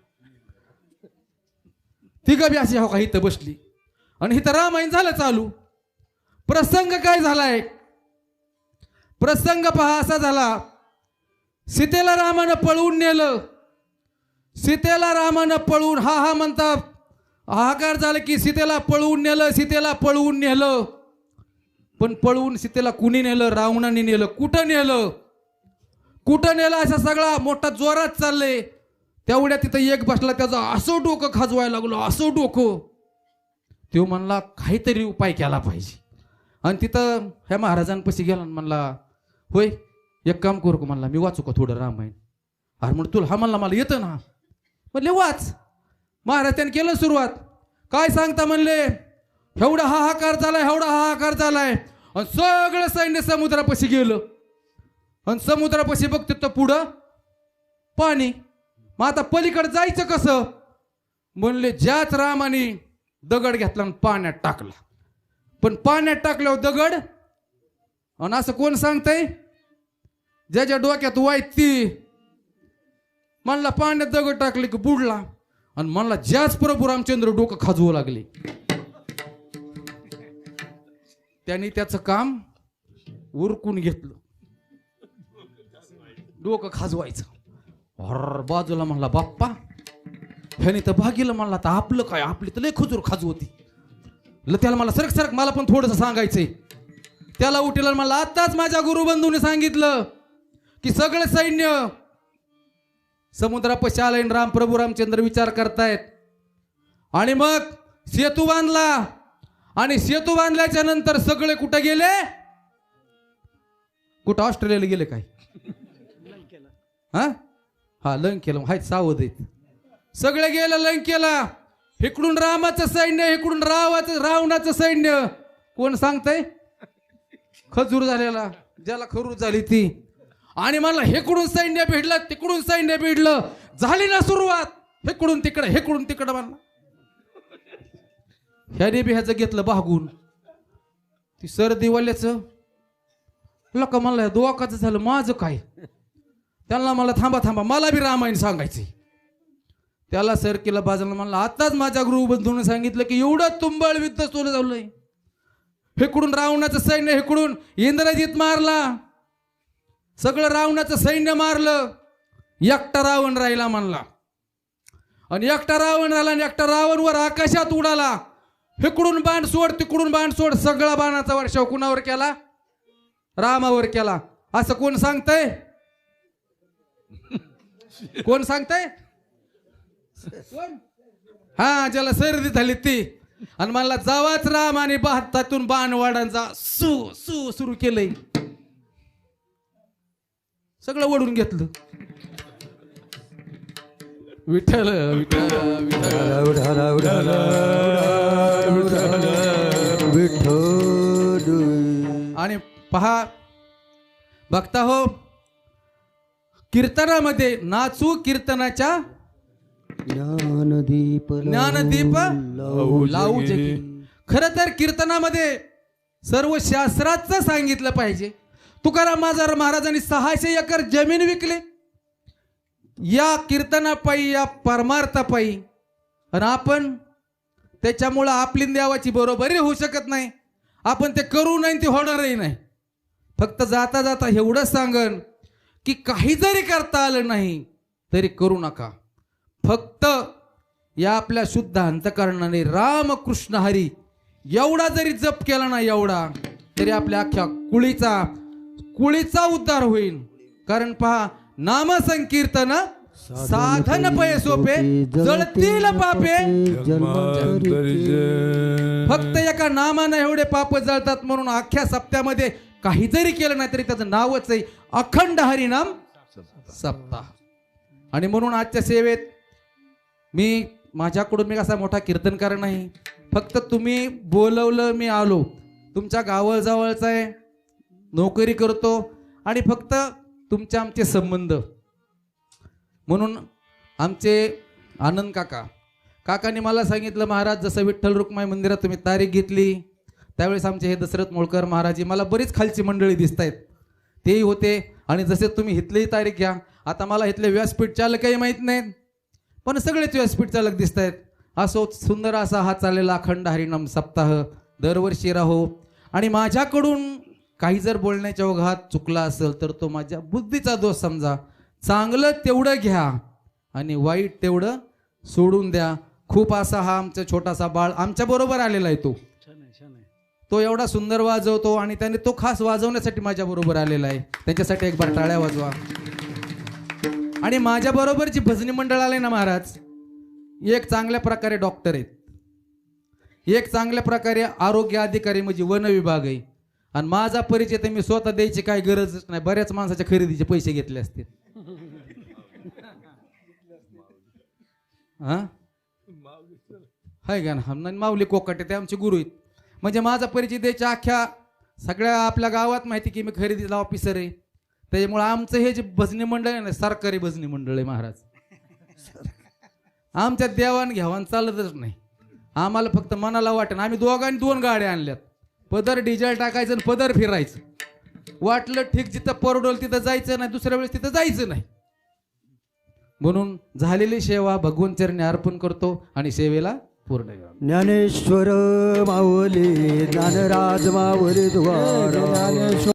तिघं बी अशी हो का इथं बसली आणि इथं रामायण झालं चालू. प्रसंग काय झालाय, प्रसंग पहा असा झाला, सीतेला रामानं पळवून नेलं. सीतेला रामानं पळवून हा हा म्हणता हाहाकार झाला की सीतेला पळवून नेलं, सीतेला पळवून नेलं. पण पळवून सीतेला कुणी नेलं, रावणाने नेलं. कुठं नेलं, कुठं नेलं असा सगळा मोठा जोरात चालले. तेवढ्या तिथं एक बसला, त्याचं असं डोकं खाजवायला लागलो, असं डोकं. तो म्हणला काहीतरी उपाय केला पाहिजे. आणि तिथं ह्या महाराजांपाशी गेला म्हणला, होय एक काम करू का म्हणला, मी वाचू का थोडं रामायण. अरे म्हणलं तुला, हा म्हणला मला येतं ना. म्हणले वाच. महाराज त्याने केलं सुरुवात. काय सांगता म्हणले, एवढा हाहाकार झालाय, एवढा हाहाकार झालाय. आणि सगळं सैन्य समुद्रापाशी गेलं आणि समुद्रापाशी बघते तर पुढं पाणी. मग आता पलीकडे जायचं कसं म्हणले, ज्याच रामाने दगड घेतला आणि पाण्यात टाकला. पण पाण्यात टाकल्यावर दगड, आणि असं कोण सांगतंय, ज्याच्या डोक्यात वाईट ती म्हणला पाण्यात दगड टाकले की बुडला. आणि म्हणला ज्याच प्रभू रामचंद्र डोकं खाजवू लागले, त्यांनी त्याचं काम उरकून घेतलं, डोकं खाजवायचं. हर बाजूला म्हणला बाप्पा ह्याने तर भागीलं. म्हणला तर आपलं काय, आपली तर लय खजूर खाजू होती. त्याला मला सरक सरक, मला पण थोडंसं सांगायचंय. त्याला उठेल मला आताच माझ्या गुरुबंधूने सांगितलं की सगळं सैन्य समुद्रापाशी आलंय, राम प्रभू रामचंद्र विचार करतायत. आणि मग सेतू बांधला. आणि सेतू बांधल्याच्या नंतर सगळे कुठे गेले, कुठं ऑस्ट्रेलियाला गेले काय, हा लंकेला. हाय सावध आहेत सगळे गेलं लंकेला. इकडून रामाचं सैन्य, इकडून रावणाचं सैन्य. कोण सांगतंय, खजूर झालेला, ज्याला खरूर झाली ती. आणि मला हेकडून सैन्य भिडलं, तिकडून सैन्य भिडलं. झाली ना सुरुवात, हेकडून तिकडं हेकडून तिकडं. म्हणला ह्याने बी ह्याचं घेतलं भागून. ती सर्दी वाल्याचं लोक म्हणलं दोकाचं झालं, माझं काय. त्यांना मला थांबा थांबा, मला बी रामायण सांगायचंय. त्याला सर केला बाजूला. म्हणला आताच माझ्या गृहबंधूने सांगितलं की एवढं तुंबळ युद्ध सुरू झालंय. हेकडून रावणाचं सैन्य, हेकडून इंद्रजित मारला, सगळं रावणाचं सैन्य मारलं. एकटा रावण राहिला म्हणला. आणि एकटा रावण राहिला आणि एकटा रावणवर आकाशात उडाला. हेकडून बाण सोड, तिकडून बाण सोड. सगळा बाणाचा वर्षाव कुणावर केला, रामावर केला. असं कोण सांगतंय, कोण सांगतंय, हा ज्याला सर्दी झाली ती. आणि मला जावाच राम आणि हातातून बाण वाडांचा सु सु सुरू केलंय, सगळं वडून घेतलं. विठ्ठल विठ्ठल विठ्ठल. आणि पहा बघता हो, कीर्तनामध्ये नाचू कीर्तनाच्या ज्ञानदीप लावू जगी. खर तर कीर्तनामध्ये सर्व शास्त्राचं सांगितलं पाहिजे. तुकाराम महाराजांनी 600 एकर जमीन विकले या कीर्तनापायी, या परमार्थापायी. आणि आपण त्याच्यामुळं आपली देवाची बरोबरी होऊ शकत नाही. आपण ते करू नाही, ते होणारही नाही. फक्त जाता जाता एवढं सांगन की काही जरी करता आलं नाही तरी करू नका. फक्त या आपल्या शुद्ध अंतकरणाने राम कृष्ण हरी एवढा जरी जप केला ना, एवढा तरी आपल्या अख्ख्या कुळीचा उद्धार होईल. कारण पहा, नाम संकीर्तन साधन पय सोपे, जळतील पापे. फक्त एका नामानं एवढे पाप जळतात. म्हणून अख्ख्या सप्त्यामध्ये काही जरी केलं नाही तरी त्याचं नावच आहे अखंड हरिनाम सप्ताह. आणि म्हणून आजच्या सेवेत माझ्याकडून मी कसा मोठा कीर्तनकार नाही, फक्त तुम्ही बोलवलं मी आलो. तुमच्या गावाजवळचा आहे, नोकरी करतो आणि फक्त तुमचे आमचे संबंध. म्हणून आमचे आनंद काकांनी मला सांगितलं, महाराज जसं विठ्ठल रुक्माई मंदिरात तुम्ही तारीख घेतली त्यावेळेस आमचे हे दशरथ मोळकर महाराज, मला बरीच खालची मंडळी दिसत आहेत, तेही होते. आणि जसे तुम्ही इथलीही तारीख घ्या, आता मला इथले व्यासपीठ चालक काही माहीत नाहीत, पण सगळेच व्यासपीठ चालक दिसत आहेत. असो सुंदर असा हा चाललेला अखंड हरिनाम सप्ताह दरवर्षी राहो. आणि माझ्याकडून काही जर बोलण्याच्या ओघात चुकला असेल तर तो माझ्या बुद्धीचा दोष समजा. चांगलं तेवढं घ्या आणि वाईट तेवढं सोडून द्या. खूप असा हा आमचा छोटासा बाळ आमच्या बरोबर आलेला आहे. तो एवढा सुंदर वाजवतो आणि त्याने तो खास वाजवण्यासाठी माझ्या बरोबर आलेला आहे. त्याच्यासाठी एक बार टाळ्या वाजवा. आणि माझ्या बरोबर जी भजनी मंडळ आले ना महाराज, एक चांगल्या प्रकारे डॉक्टर आहेत, एक चांगल्या प्रकारे आरोग्य अधिकारी म्हणजे वन विभाग आहे. आणि माझा परिचय तर मी स्वतः द्यायची काही गरजच नाही, बऱ्याच माणसाच्या खरेदीचे पैसे घेतले असते. हा हाय का ना, माऊली कोकाटे ते आमचे गुरु आहेत. म्हणजे माझा परिचय द्यायच्या अख्ख्या सगळ्या आपल्या गावात माहिती की मी खरेदीला ऑफिसर आहे. त्याच्यामुळे आमचं हे जे भजनी मंडळ आहे ना, सरकारी भजनी मंडळ आहे महाराज. आमच्या देवाण घ्यावान चालतच नाही. आम्हाला फक्त मनाला वाटेल. आम्ही दोघांनी 2 गाड्या आणल्यात, पदर डिझेल टाकायचं आणि पदर फिरायचं. वाटलं ठीक, जिथं परवडल तिथं जायचं नाही, दुसऱ्या वेळेस तिथं जायचं नाही. म्हणून झालेली सेवा भगवंत चरणी अर्पण करतो आणि सेवेला पूर्ण करा. ज्ञानेश्वर माऊली ज्ञानराज माऊली द्वारा